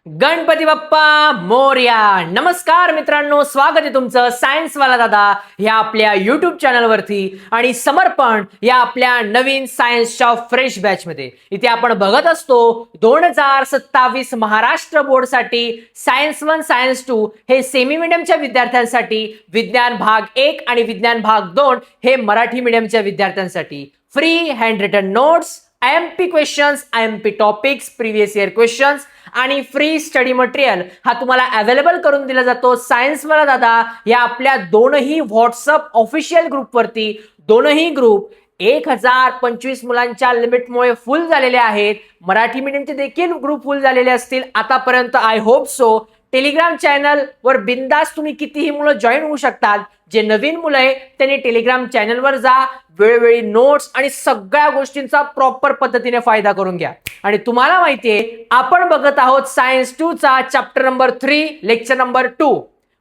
गणपती बाप्पा मोरया. नमस्कार मित्रांनो, स्वागत आहे तुमचं सायन्स वाला दादा या आपल्या युट्यूब चॅनलवरती आणि समर्पण या आपल्या नवीन सायन्सच्या फ्रेश बॅच मध्ये. इथे आपण बघत असतो 2027 महाराष्ट्र बोर्ड साठी सायन्स 1 सायन्स 2 हे सेमी मीडियमच्या विद्यार्थ्यांसाठी, विज्ञान भाग 1 आणि विज्ञान भाग 2 हे मराठी मीडियमच्या विद्यार्थ्यांसाठी free hand written notes, IMP questions, IMP topics, previous year questions आणि फ्री स्टडी मटेरियल हा तुम्हाला अवेलेबल करून दिला जातो सायन्स वाला दादा या आपल्या दोनही व्हॉट्सअप ऑफिशियल ग्रुपवरती. दोनही ग्रुप 1025 मुलांच्या लिमिटमुळे फुल झालेले आहेत. मराठी मीडियमचे देखील ग्रुप फुल झालेले असतील आतापर्यंत, I hope so. Telegram channel वर बिंदास तुम्ही कितीही मुलं जॉईन होऊ शकतात. जे नवीन मुलं आहे त्यांनी टेलिग्राम चॅनलवर जा, वेळोवेळी नोट्स आणि सगळ्या गोष्टींचा प्रॉपर पद्धतीने फायदा करून घ्या. आणि तुम्हाला माहितीये आपण बघत आहोत सायन्स 2 चा चॅप्टर नंबर 3 लेक्चर नंबर 2.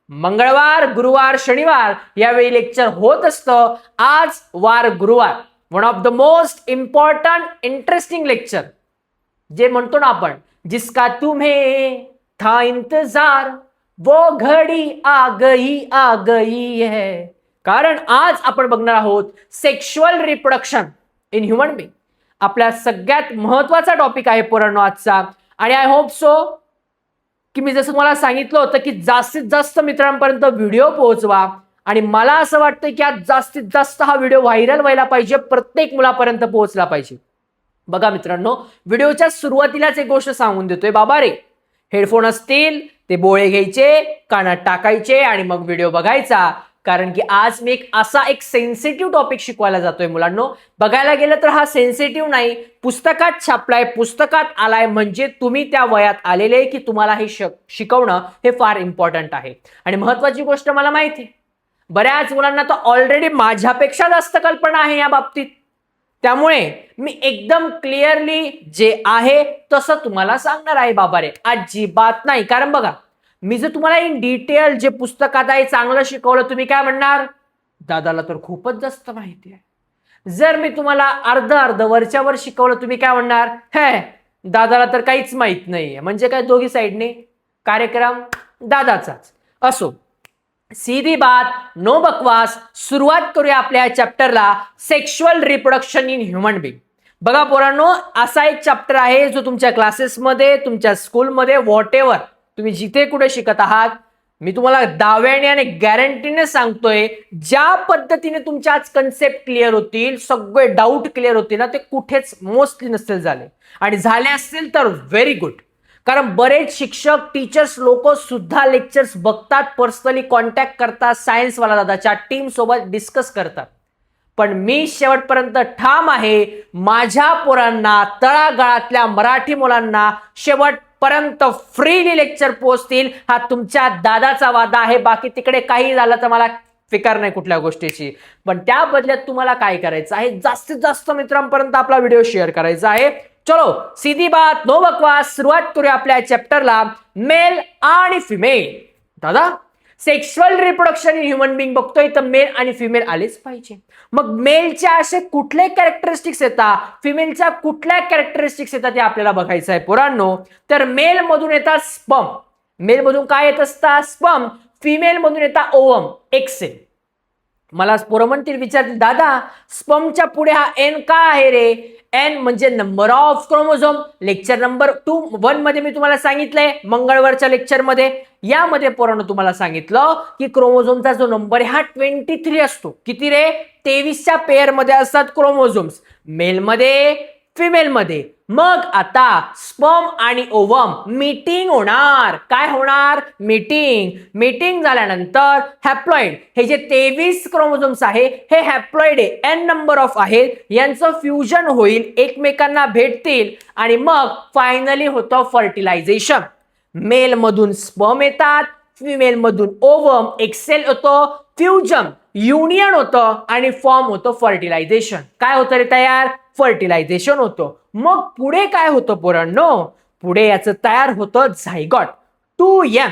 मंगळवार, गुरुवार, शनिवार यावेळी लेक्चर होत असतं. आज वार गुरुवार, one of the most important interesting lecture, जे म्हणतो ना आपण जिसका तुम्हें था इंतजार वो घड़ी आ गई है. कारण आज आपण बघणार आहोत sexual reproduction in human being. आपल्या सगळ्यात महत्वाचा टॉपिक आहे पोरांनो आजचा. आणि आय होप सो की मी जसं मला सांगितलं होतं की जास्तीत जास्त मित्रांपर्यंत व्हिडिओ पोहोचवा. आणि मला असं वाटतं की आज जास्तीत जास्त हा व्हिडिओ व्हायरल व्हायला पाहिजे, प्रत्येक मुलापर्यंत पोहोचला पाहिजे. बघा मित्रांनो, व्हिडिओच्या सुरुवातीलाच एक गोष्ट सांगून देतोय, बाबा रे हेडफोन असतील ते बोळे घ्यायचे, कानात टाकायचे आणि मग व्हिडिओ बघायचा. कारण की आज मी एक सेन्सिटिव्ह टॉपिक शिकवायला जातोय मुलांनो. बघायला गेलं तर हा सेन्सिटिव्ह नाही, पुस्तकात छापलाय, पुस्तकात आलाय, म्हणजे तुम्ही त्या वयात आलेले की तुम्हाला हे शिकवणं हे फार इम्पॉर्टंट आहे. आणि महत्वाची गोष्ट मला माहिती, बऱ्याच मुलांना तर ऑलरेडी माझ्यापेक्षा जास्त कल्पना आहे या बाबतीत. त्यामुळे मी एकदम क्लिअरली जे आहे तसं तुम्हाला सांगणार आहे बाबा रे, अजिबात नाही. कारण बघा, मी जर तुम्हाला इन डिटेल जे पुस्तकात आहे चांगलं शिकवलं, तुम्ही काय म्हणणार, दादाला तर खूपच जास्त माहिती आहे. जर मी तुम्हाला अर्ध वरच्यावर शिकवलं, तुम्ही काय म्हणणार, हे दादाला तर काहीच माहित नाहीये. म्हणजे काय, दोघी साईडने कार्यक्रम दादाचाच असो. सीधी बात, नो बकवास. सुरुवात करूया आपल्या चॅप्टरला, sexual reproduction in human being. बघा पोरांनो, असा एक चॅप्टर आहे जो तुमच्या क्लासेसमध्ये, तुमच्या स्कूलमध्ये, व्हॉट एव्हर तुम्ही जिथे कुठे शिकत आहात, मी तुम्हाला दाव्याने आणि गॅरंटीने सांगतोय, ज्या पद्धतीने तुमच्या आज कन्सेप्ट क्लिअर होतील, सगळे डाऊट क्लिअर होतील ना, ते कुठेच मोस्टली नसतील झाले. आणि झाले असतील तर व्हेरी गुड. कारण बरेच शिक्षक, टीचर्स लोक सुद्धा लेक्चर्स बघतात, पर्सनली कॉन्टॅक्ट करतात, सायन्स वाला दादाच्या टीम सोबत डिस्कस करतात. पण मी शेवटपर्यंत ठाम आहे, माझ्या पोरांना, तळागाळातल्या मराठी मुलांना शेवटपर्यंत फ्रीली लेक्चर पोहोचतील, हा तुमच्या दादाचा वादा आहे. बाकी तिकडे काही झालं तर मला फिकर नाही कुठल्या गोष्टीची. पण त्या बदल्यात तुम्हाला काय करायचं आहे, जास्तीत जास्त मित्रांपर्यंत आपला व्हिडिओ शेअर करायचा आहे. चलो सीधी बात, नो बकवास. सुरुवात करूया आपल्या चॅप्टरला, मेल आणि फिमेल. दादा sexual reproduction in human being बघतोय तर मेल आणि फिमेल आलेच पाहिजे. मग मेलच्या असे कुठले कॅरेक्टरिस्टिक्स येतात, फिमेलच्या कुठल्या कॅरेक्टरिस्टिक्स येतात, ते आपल्याला बघायचं आहे पोरांनो. तर मेल मधून येतात स्पर्म. मेल मधून काय येत असतात, स्पर्म. फिमेल मधून येतात ओवम, एक्सेल. मला पोरं म्हणतील, विचारतील, दादा स्पर्मच्या पुढे हा एन का आहे रे. एन म्हणजे number of chromosome. Lecture number 1 मध्ये मी तुम्हाला सांगितलंय, मंगळवारच्या लेक्चर मध्ये. यामध्ये पोरांनो तुम्हाला सांगितलं की क्रोमोझोमचा जो नंबर आहे हा 23 असतो. किती रे, 23च्या पेअर मध्ये असतात क्रोमोझोम्स, मेलमध्ये, फिमेलमध्ये. मग आता स्पर्म आणि ओवम मीटिंग होणार. काय होणार, मीटिंग. मीटिंग झाल्यानंतर हॅप्लॉइड, हे जे 23 क्रोमोझोम्स आहे हे हॅप्लॉइड आहे, एन नंबर ऑफ आहेत, यांचं फ्युजन होईल, एकमेकांना भेटतील आणि मग फायनली होतं फर्टिलायझेशन. मेल मधून स्पर्म येतात, फिमेल मधून ओवम, एक्सेल होतं, फ्युजन, युनियन होतं आणि फॉर्म होतं फर्टिलायझेशन. काय होतं रे तयार, फर्टिलायझेशन होतं. मग पुढे काय होतं पोरांनो, पुढे याचं तयार होतं झायगॉट. 2n.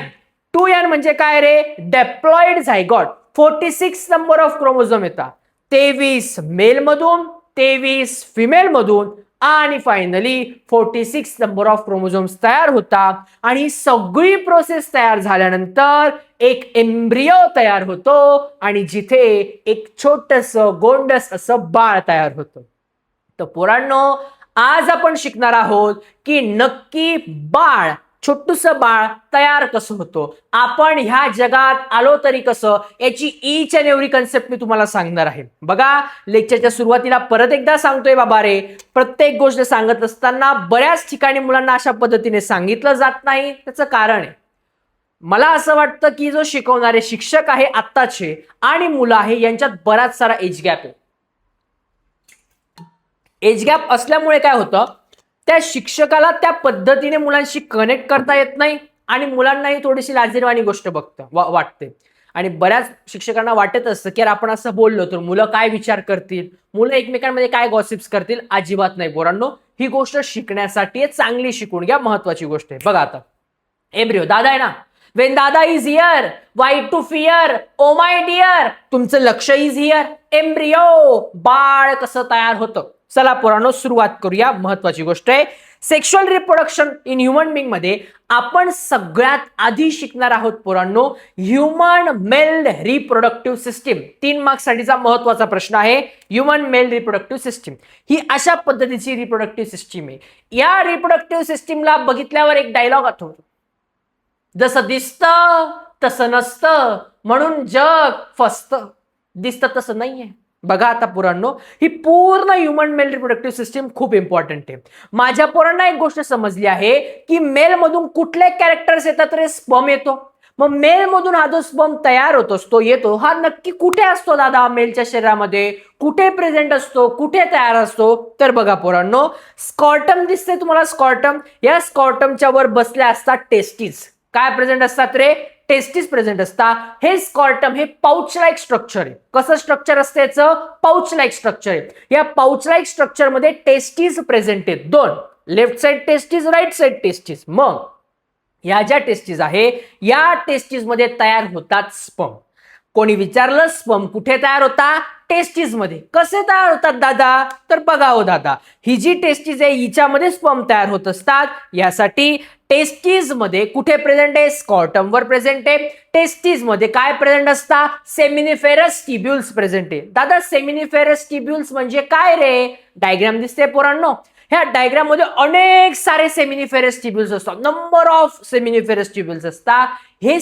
2n म्हणजे काय रे, डिप्लॉइड झायगॉट. 46 नंबर ऑफ क्रोमोझोम येतात, 23 मेल मधून, 23 फिमेल मधून आणि फायनली 46 नंबर ऑफ क्रोमोझोम्स तयार होता आणि सगळी प्रोसेस तयार झाल्यानंतर एक एम्ब्रियो तयार होतो आणि जिथे एक छोटस गोंडस असं बाळ तयार होतं. तर पोरांनो, आज आपण शिकणार आहोत की नक्की बाळ, छोटूस बाळ तयार कसं होतं, आपण ह्या जगात आलो तरी कसं, याची ईच अँड एव्हरी कन्सेप्ट मी तुम्हाला सांगणार आहे. बघा, लेक्चरच्या सुरुवातीला परत एकदा सांगतोय बाबा रे, प्रत्येक गोष्ट सांगत असताना बऱ्याच ठिकाणी मुलांना अशा पद्धतीने सांगितलं जात नाही. त्याचं कारण आहे, मला असं वाटतं की जो शिकवणारे शिक्षक आहे आत्ताचे आणि मुलं आहे यांच्यात बराच सारा एज गॅप आहे. एज गॅप असल्यामुळे काय होतं, त्या शिक्षकाला त्या पद्धतीने मुलांशी कनेक्ट करता येत नाही आणि मुलांनाही थोडीशी लाजिरवाणी गोष्ट वाटते. आणि बऱ्याच शिक्षकांना वाटत असतं की आपण असं बोललो तर मुलं काय विचार करतील, मुलं एकमेकांमध्ये काय गॉसिप्स करतील. अजिबात नाही पोरांनो, ही गोष्ट शिकण्यासाठी चांगली शिकून घ्या, महत्वाची गोष्ट आहे. बघा आता एम्ब्रियो, दादा आहे ना, when dada is here, why to fear, oh my dear, तुमचं लक्ष इज हियर. एम्ब्रियो, बाळ कसं तयार होतं. चला पोरांनो, सुरुवात करूया. महत्वाची गोष्ट आहे, sexual reproduction in human being मध्ये आपण सगळ्यात आधी शिकणार आहोत पोरांनो human male reproductive system. 3 marks साठीचा महत्वाचा प्रश्न आहे. ह्युमन मेल रिप्रोडक्टिव्ह सिस्टीम ही अशा पद्धतीची रिप्रोडक्टिव्ह सिस्टीम आहे. या रिप्रोडक्टिव्ह सिस्टीमला बघितल्यावर एक डायलॉग आठवतो, जसं दिसतं तसं नसतं म्हणून जग फसतं. दिसतं तसं नाहीये. बघा आता पोरांनो, ही पूर्ण ह्युमन मेल रिप्रोडक्टिव्ह सिस्टीम खूप इम्पॉर्टंट आहे. माझ्या पोरांना एक गोष्ट समजली आहे की मेल मधून कुठले कॅरेक्टर्स येतात रे, स्पर्म येतो. मग मेल मधून हा जो स्पर्म तयार होत असतो, येतो, हा नक्की कुठे असतो दादा मेलच्या शरीरामध्ये, कुठे प्रेझेंट असतो, कुठे तयार असतो. तर बघा पोरांनो, स्कॉर्टम दिसते तुम्हाला, स्कॉर्टम. या स्कॉर्टमच्या वर बसल्या असतात टेस्टिस. काय प्रेझेंट असतात रे, टेस्टिस प्रेझेंट असतात. हे स्कॉर्टम हे पाउच लाईक स्ट्रक्चर आहे. कसं स्ट्रक्चर असतं याचं, पाउच लाईक स्ट्रक्चर आहे. या पाउच लाईक स्ट्रक्चर मध्ये टेस्टिस प्रेझेंट आहेत, 2, left side testis, right side testis. मग या ज्या टेस्टिस आहे, या टेस्टिस मध्ये तयार होतात स्पर्म. कोणी विचारलं स्पर्म कुठे तयार होता, टेस्टिस मध्ये. कसे तयार होतात दादा, तर बघा हो दादा, ही जी टेस्टिस आहे हिच्यामध्ये स्पर्म तयार होत असतात. यासाठी टेस्टिस मध्ये कुठे प्रेझेंट आहे, स्कॉर्टम वर प्रेझेंट आहे. टेस्टिस मध्ये काय प्रेझेंट असतात, सेमिनिफेरस ट्युब्युल्स प्रेझेंट आहे. दादा सेमिनिफेरस ट्युब्युल्स म्हणजे काय रे, डायग्राम दिसते पोरांनो. ह्या डायग्राम मध्ये अनेक सारे सेमिनिफेरस ट्युब्युल्स असतात, नंबर ऑफ सेमिनिफेरस ट्युब्युल्स असतात. हे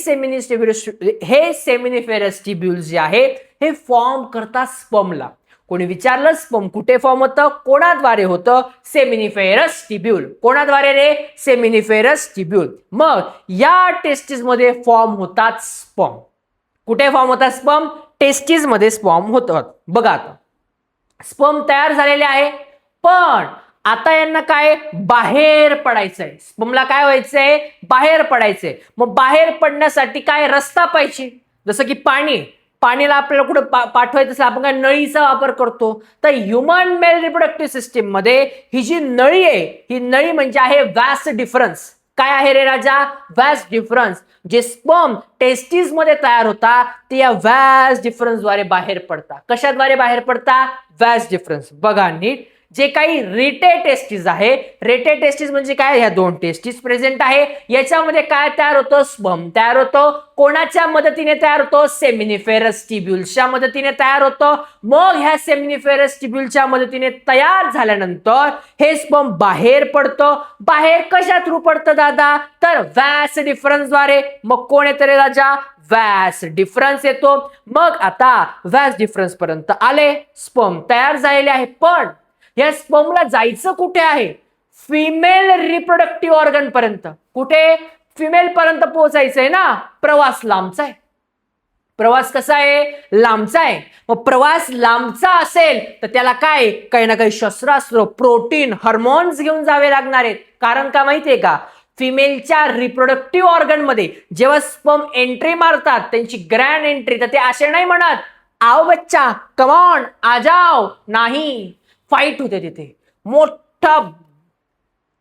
सेमिनिफेरस ट्युब्युल्स जे आहे हे फॉर्म करतात स्पर्मला. कोणी विचारलं स्पर्म कुठे फॉर्म होतं, कोणाद्वारे होतं, सेमिनिफेरस ट्युब्युल. कोणाद्वारे रे, सेमिनिफेरस ट्युब्युल. मग या टेस्टिस मध्ये फॉर्म होतात स्पर्म. कुठे फॉर्म होतात स्पर्म, टेस्टिस मध्ये फॉर्म होतात. बघा आता स्पर्म तयार झालेले आहे, पण आता यांना काय बाहेर पडायचंय. स्पर्मला काय व्हायचंय, बाहेर पडायचंय. मग बाहेर पडण्यासाठी काय रस्ता पाहिजे, जसं की पाणीला आपल्याला कुठे पाठवायचं असेल आपण काय नळीचा वापर करतो. तर ह्युमन मेल रिप्रोडक्टिव्ह सिस्टीम मध्ये ही जी नळी आहे, ही नळी म्हणजे आहे व्यास डिफरन्स. काय आहे रे राजा, व्यास डिफरन्स. जे स्पर्म टेस्टिस मध्ये तयार होता ते या व्यास डिफरन्स द्वारे बाहेर पडतात. कशाद्वारे बाहेर पडतात, व्यास डिफरन्स. बघा नीट, जे काही रेटे टेस्टिस आहे, रेटे टेस्टिस म्हणजे काय, ह्या 2 टेस्टिस प्रेझेंट आहे. याच्यामध्ये काय तयार होतं, स्पर्म तयार होतो. कोणाच्या मदतीने तयार होतो, सेमिनिफेरस ट्युब्युल्सच्या मदतीने तयार होतं. मग ह्या सेमिनिफेरस ट्युब्युलच्या मदतीने तयार झाल्यानंतर हे स्पर्म बाहेर पडतं. बाहेर कशा थ्रू पडतं दादा, तर व्यास डिफरन्स द्वारे. मग कोण येतं रे राजा, व्यास डिफरन्स येतो. मग आता व्यास डिफरन्स पर्यंत आले, स्पर्म तयार झालेले आहे. पण या स्पर्मला जायचं कुठे आहे, फिमेल रिप्रोडक्टिव्ह ऑर्गन पर्यंत. कुठे, फिमेल पर्यंत पोहोचायचंय ना. प्रवास लांबचा आहे. प्रवास कसा आहे, लांबचा आहे. मग प्रवास लांबचा असेल तर त्याला काय, काही ना काही शस्त्रास्त्र, प्रोटीन, हार्मोन्स घेऊन जावे लागणार आहेत. कारण का माहितीये का, फिमेलच्या रिप्रोडक्टिव्ह ऑर्गन मध्ये जेव्हा स्पर्म एंट्री मारतात, त्यांची ग्रँड एंट्री, तर ते असे नाही म्हणत आओ बच्चा, कम ऑन आ जाओ, नाही, फाईट होते तिथे. मोठा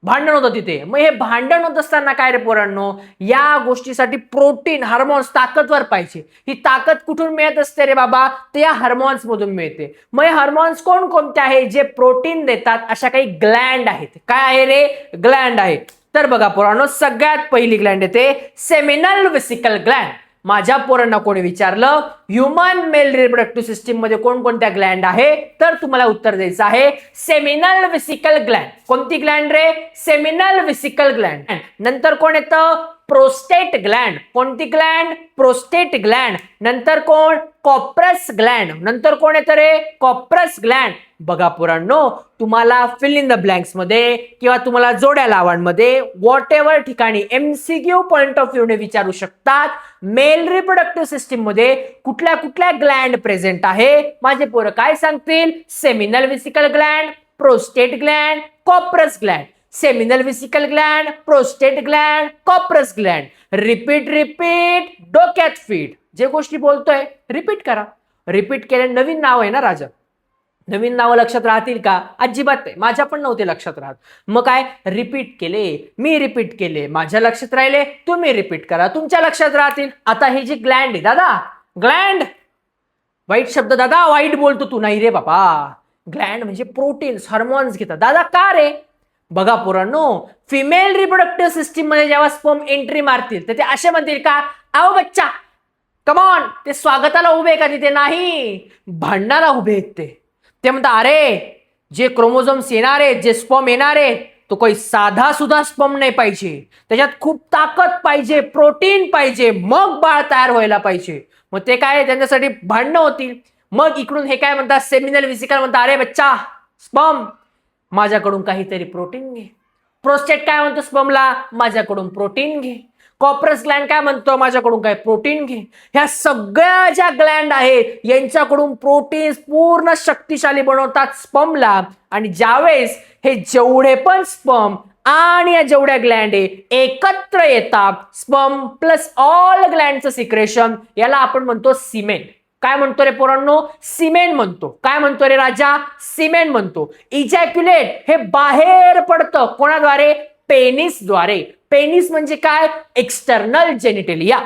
भांडण होतं तिथे. मग हे भांडण होत असताना काय रे पोरांनो, या गोष्टीसाठी प्रोटीन हार्मोन्स ताकदवर पाहिजे. ही ताकद कुठून मिळत असते रे बाबा, ते या हार्मोन्स मधून मिळते. मग हे हार्मोन्स कोणकोणते आहे जे प्रोटीन देतात, अशा काही ग्लँड आहेत. काय आहे रे, ग्लँड आहे. तर बघा पोरांनो, सगळ्यात पहिली ग्लँड येते सेमिनल व्हेसिकल ग्लँड. माझ्या पोरांना कोणी विचारलं ह्युमन मेल रिप्रोडक्टिव्ह सिस्टीम मध्ये कोणकोणत्या ग्लँड आहे, तर तुम्हाला उत्तर द्यायचं आहे सेमिनल व्हेसिकल ग्लँड. कोणती ग्लँड रे, सेमिनल व्हेसिकल ग्लँड. नंतर कोण येतं, प्रोस्टेट ग्लँड. कोणती ग्लँड, प्रोस्टेट ग्लँड. नंतर कोण, कॉप्रस ग्लँड. नंतर कोण येतं रे, कॉप्रस ग्लँड. बघा पोरांनो, तुम्हाला फिल इन द ब्लँक्स मध्ये किंवा तुम्हाला जोड्या लावांमध्ये व्हॉट एव्हर ठिकाणी एमसीक्यू पॉइंट ऑफ व्ह्यू ने विचारू शकतात, मेल रिप्रोडक्टिव्ह सिस्टीम मध्ये कुठल्या कुठल्या ग्लँड प्रेझेंट आहे. माझे पोरं काय सांगतील, seminal vesicle gland, prostate gland, Cowper's gland. Seminal vesicle gland, prostate gland, Cowper's gland. Repeat repeat, डोक्यात फीट. जे गोष्टी बोलतोय रिपीट करा. रिपीट केले, नवीन नाव आहे ना राजा, नवीन नावं लक्षात राहतील का, अजिबात नाही. माझ्या पण नव्हते लक्षात राहत. मग काय, रिपीट केले, मी रिपीट केले, माझ्या लक्षात राहिले, तुम्ही रिपीट करा, तुमच्या लक्षात राहतील. आता हे जे ग्लँड आहे दादा, ग्लँड वाईट शब्द दादा, वाईट बोलतो तू. नाही रे बाबा, ग्लँड म्हणजे प्रोटीन्स हार्मोन्स घेतात. दादा का रे, बघा पोरांनो, फिमेल रिप्रोडक्टिव्ह सिस्टीम मध्ये जेव्हा स्पर्म एंट्री मारतील तर ते असे म्हणतील का, आओ बच्चा कमॉन. ते स्वागताला उभे का तिथे, नाही भांडणाला उभे आहेत. ते म्हणतात अरे जे क्रोमोझोम्स येणार आहेत, जे स्पर्म येणार आहे, तो काही साधा सुद्धा स्पर्म नाही पाहिजे, त्याच्यात खूप ताकद पाहिजे, प्रोटीन पाहिजे, मग बाळ तयार व्हायला पाहिजे. मग ते काय, त्यांच्यासाठी भांडणं होतील. मग इकडून हे काय म्हणतात, सेमिनल व्हेसिकल म्हणतात अरे बच्चा स्पर्म माझ्याकडून काहीतरी प्रोटीन घे. प्रोस्टेट काय म्हणतो स्पर्मला, माझ्याकडून प्रोटीन घे. कॉप्रस ग्लँड काय म्हणतो, माझ्याकडून काय प्रोटीन घे. ह्या सगळ्या ज्या ग्लँड आहेत यांच्याकडून प्रोटीन पूर्ण शक्तिशाली बनवतात स्पर्मला. आणि ज्यावेळेस हे जेवढे पण स्पर्म आणि या जेवढ्या ग्लँड आहे एकत्र येतात, स्पर्म प्लस ऑल ग्लँडचं सिक्रेशन, याला आपण म्हणतो सिमेन. काय म्हणतो रे पोरांनो, सिमेन म्हणतो. काय म्हणतो रे राजा, सिमेन म्हणतो. इजॅक्युलेट हे बाहेर पडतं कोणाद्वारे, पेनिसद्वारे. पेनिस म्हणजे काय, एक्सटर्नल जेनिटेलिया.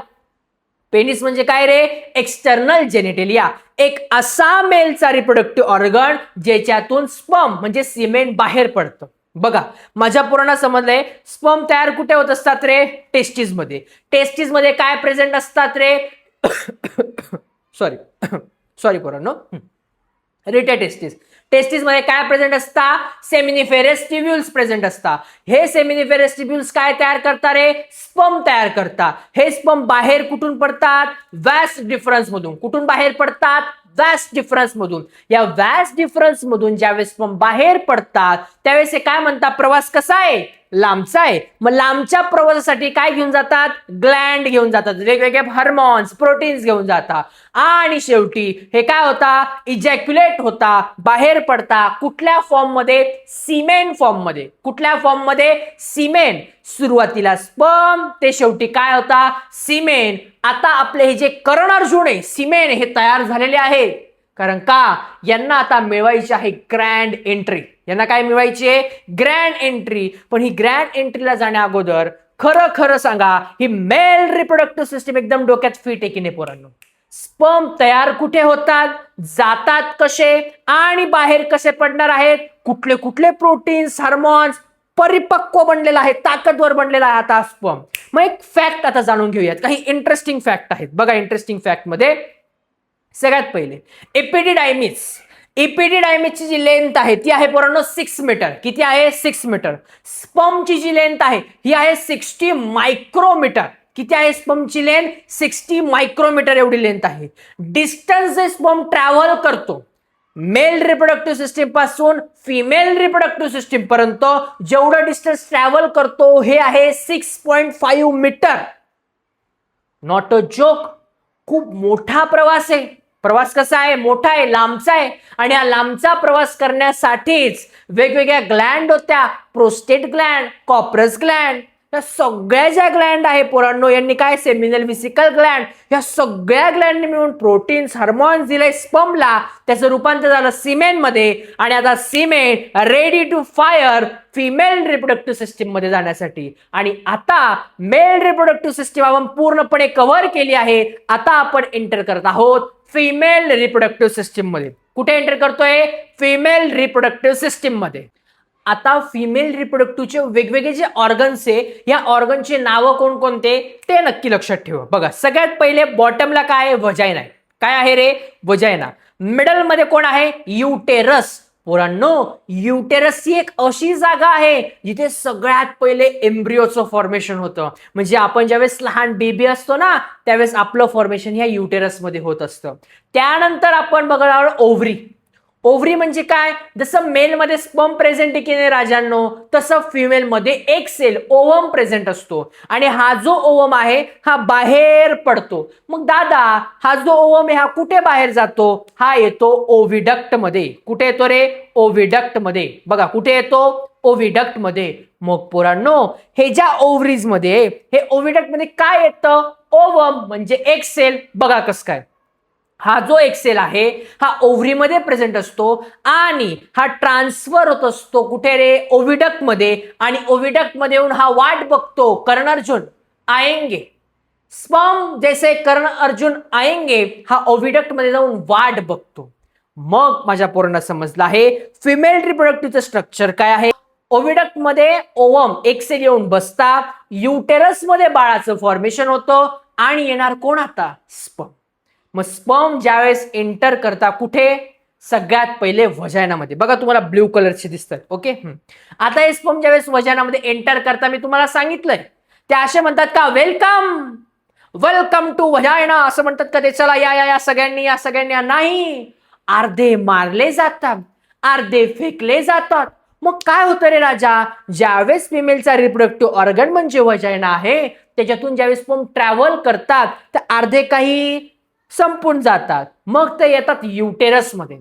पेनिस म्हणजे काय रे, एक्सटर्नल जेनिटेलिया. एक असा मेलचा रिप्रोडक्टिव्ह ऑर्गन ज्याच्यातून स्पर्म म्हणजे सिमेन बाहेर पडतं. बघा माझ्या पोरांना समजलंय, स्पर्म तयार कुठे होत असतात रे, टेस्टिस मध्ये. टेस्टिस मध्ये काय प्रेझेंट असतात रे, सॉरी पोरांनो, रिटे टेस्टिस. टेस्टिस मध्ये काय प्रेझेंट असतात, सेमिनिफेरस ट्युब्युल्स प्रेझेंट असतात. हे सेमिनिफेरस ट्युब्युल्स काय तयार करतात रे, स्पर्म तयार करतात. हे स्पर्म बाहेर कुठून पडतात, व्यास डिफरन्स मधून. कुठून बाहेर पडतात, व्यास डिफरन्स मधून. या व्यास डिफरन्स मधून ज्यावेळेस स्पर्म बाहेर पडतात त्यावेळेस हे काय म्हणतात, प्रवास कसा आहे, लांबचा आहे. मग लांबच्या प्रवासासाठी काय घेऊन जातात, ग्लँड घेऊन जातात, वेगवेगळे हार्मोन्स प्रोटीन्स घेऊन जातात. आणि शेवटी हे काय होता, इजॅक्युलेट होता, बाहेर पडता. कुठल्या फॉर्म मध्ये, सिमेन फॉर्म मध्ये. कुठल्या फॉर्म मध्ये, सिमेन. सुरुवातीला स्पर्म, ते शेवटी काय होता, सिमेन. आता आपले हे जे कर्णअर्जुन आहे, सिमेन, हे तयार झालेले आहेत. कारण का, यांना आता मिळवायची आहे ग्रँड एंट्री. यांना काय मिळवायची आहे, ग्रँड एंट्री. पण ही ग्रँड एंट्रीला जाण्या अगोदर खरं खरं सांगा, ही मेल रिप्रोडक्टिव्ह सिस्टीम एकदम डोक्यात फिट आहे की नाही पोरांनो. स्पर्म तयार कुठे होतात, जातात कसे आणि बाहेर कसे पडणार आहेत, कुठले कुठले प्रोटीन्स हार्मोन्स परिपक्व बनलेला आहे, ताकदवर बनलेला आहे आता स्पर्म. मग एक फॅक्ट आता जाणून घेऊयात, काही इंटरेस्टिंग फॅक्ट आहेत. बघा इंटरेस्टिंग फॅक्ट मध्ये सगळ्यात पहिले एपिडिडायमिस. एपिडिडायमिसची जी लेंथ आहे ती आहे पोरांनो 6 मीटर. किती आहे, 6 मीटर. स्पर्मची जी लेंथ आहे ही आहे 60 मायक्रोमीटर. किती आहे स्पर्मची लेंथ, 60 मायक्रोमीटर एवढी लेंथ आहे. डिस्टन्स जे स्पर्म ट्रॅव्हल करतो मेल रिप्रोडक्टिव्ह सिस्टीम पासून फिमेल रिप्रोडक्टिव्ह सिस्टीम पर्यंत जेवढं डिस्टन्स ट्रॅव्हल करतो हे आहे 6.5 मीटर. नॉट अ जोक, खूप मोठा प्रवास आहे. प्रवास कसा आहे, मोठा आहे, लांबचा आहे. आणि हा लांबचा प्रवास करण्यासाठीच वेगवेगळ्या ग्लँड होत्या, प्रोस्टेट ग्लँड, कॉप्रस ग्लँड. या सगळ्या ज्या ग्लँड आहे पोरांनो, यांनी काय सेमिनल व्हिसिकल ग्लँड, या सगळ्या ग्लँडने मिळून प्रोटीन्स हार्मोन्स दिले स्पर्मला, त्याचं रूपांतर झालं सिमेन मध्ये, आणि आता semen ready to fire female reproductive system मध्ये जाण्यासाठी. आणि आता मेल रिप्रोडक्टिव्ह सिस्टीम आपण पूर्णपणे कव्हर केली आहे. आता आपण एंटर करत आहोत फिमेल रिप्रोडक्टिव्ह सिस्टीम मध्ये. कुठे एंटर करतोय? फिमेल रिप्रोडक्टिव्ह सिस्टीम मध्ये. आता फिमेल रिप्रोडक्टिव्हचे वेगवेगळे जे ऑर्गन्स आहे, या ऑर्गनचे नावं कोणकोणते ते नक्की लक्षात ठेवा. बघा, सगळ्यात पहिले बॉटमला काय आहे? वजायना आहे. काय आहे रे? वजायना. मिडल मध्ये कोण आहे? युटेरस. पोरांनो, युटेरस ही एक अशी जागा आहे जिथे सगळ्यात पहिले एम्ब्रियोचं फॉर्मेशन होतं. म्हणजे आपण ज्यावेळेस लहान बेबी असतो ना, त्यावेळेस आपलं फॉर्मेशन ह्या युटेरस मध्ये होत असतं. त्यानंतर आपण बघणार ओव्हरी. ओव्हरी म्हणजे काय? जसं मेल मध्ये स्पर्म प्रेझेंट आहे की नाही राजांनो, तसं फिमेल मध्ये एक सेल ओवम प्रेझेंट असतो. आणि हा जो ओवम आहे हा बाहेर पडतो. मग दादा, हा जो ओवम आहे हा कुठे बाहेर जातो? हा येतो ओव्हिडक्ट मध्ये. कुठे येतो रे? ओव्हिडक्ट मध्ये. बघा, कुठे येतो? ओव्हिडक्ट मध्ये. मग पोरांनो, हे ज्या ओव्हरीज मध्ये, हे ओव्हिडक्ट मध्ये काय येतं? ओवम म्हणजे एक सेल. बघा कस काय, हा जो एक सेल आहे हा ओव्हरीमध्ये प्रेझेंट असतो आणि हा ट्रान्सफर होत असतो कुठे रे? ओव्हिडक्ट मध्ये. आणि ओव्हिडक्ट मध्ये येऊन हा वाट बघतो, कर्ण अर्जुन आएंगे, स्पर्म जैसे कर्ण अर्जुन आएंगे, हा ओव्हिडक्ट मध्ये जाऊन वाट बघतो. मग माझ्या पोरांना समजलं आहे फिमेल रिप्रोडक्टिव्हचं स्ट्रक्चर काय आहे. ओव्हिडक्ट मध्ये ओवम एक सेल येऊन बसतात, युटेरस मध्ये बाळाचं फॉर्मेशन होतं, आणि येणार कोण आता? स्पर्म. मग स्पर्म ज्यावेळेस एंटर करता कुठे? सगळ्यात पहिले व्हजायनामध्ये. बघा, तुम्हाला ब्ल्यू कलरचे दिसतात. ओके, आता हे स्पर्म ज्यावेळेस व्हजायनामध्ये एंटर करता, मी तुम्हाला सांगितलंय, ते असे म्हणतात का? वेलकम, वेलकम टू व्हजायना, असं म्हणतात का ते? चला या या या सगळ्यांनी, या सगळ्यांनी या. नाही, अर्धे मारले जातात, अर्धे फेकले जातात. मग काय होतं रे राजा? ज्यावेळेस फिमेलचा रिप्रोडक्टिव्ह ऑर्गन म्हणजे व्हजायना आहे, त्याच्यातून ज्यावेळेस स्पर्म ट्रॅव्हल करतात, तर अर्धे काही संपून जातात. मग ते येतात युटेरस मध्ये.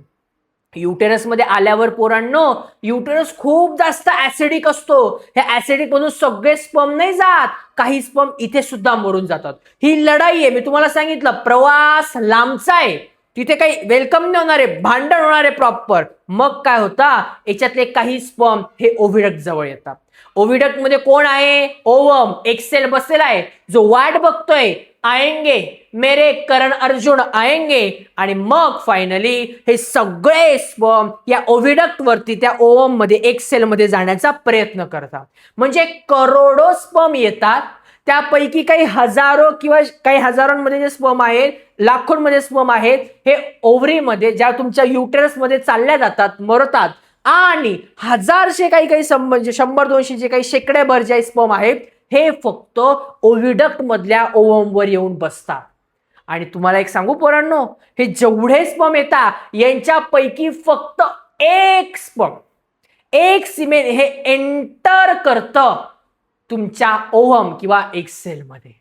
युटेरस मध्ये आल्यावर पोरांनो, युटेरस खूप जास्त ऍसिडिक असतो. हे ऍसिडिक मधून सगळे स्पर्म नाही जात, काही स्पर्म इथे सुद्धा मरून जातात. ही लढाई आहे. मी तुम्हाला सांगितलं, प्रवास लांबचा आहे. तिथे काही वेलकम नाही होणार आहे, भांडण होणार आहे प्रॉपर. मग काय होता? याच्यातले काही स्पर्म हे ओव्हिडक्ट जवळ येतात. ओव्हिडक्ट मध्ये कोण आहे? ओवम एक सेल बसलेला आहे, जो वाट बघतोय, आएंगे मेरे कर्ण अर्जुन आएंगे. आणि मग फायनली हे सगळे स्पर्म या ओव्हिडक्ट वरती, त्या ओवम मध्ये एक सेल मध्ये जाण्याचा प्रयत्न करतात. म्हणजे करोडो स्पर्म येतात, त्यापैकी काही हजारो किंवा काही हजारांमध्ये जे स्पर्म आहेत, लाखोंमध्ये स्पर्म आहेत, हे ओव्हरीमध्ये ज्या तुमच्या युटेरस मध्ये चालल्या जातात, मरतात. आणि हजारशे काही काही म्हणजे 100-200 जे काही शेकड्याभर जे स्पर्म आहेत, हे फक्त ओव्हिडक्ट मधल्या ओवम वर येऊन बसतात. आणि तुम्हाला एक सांगू पोरांनो, हे जेवढे स्पर्म येतात यांच्यापैकी फक्त एक स्पर्म, एक सिमेन हे एंटर करतं तुमच्या ओव्हम किंवा एक सेल मध्ये.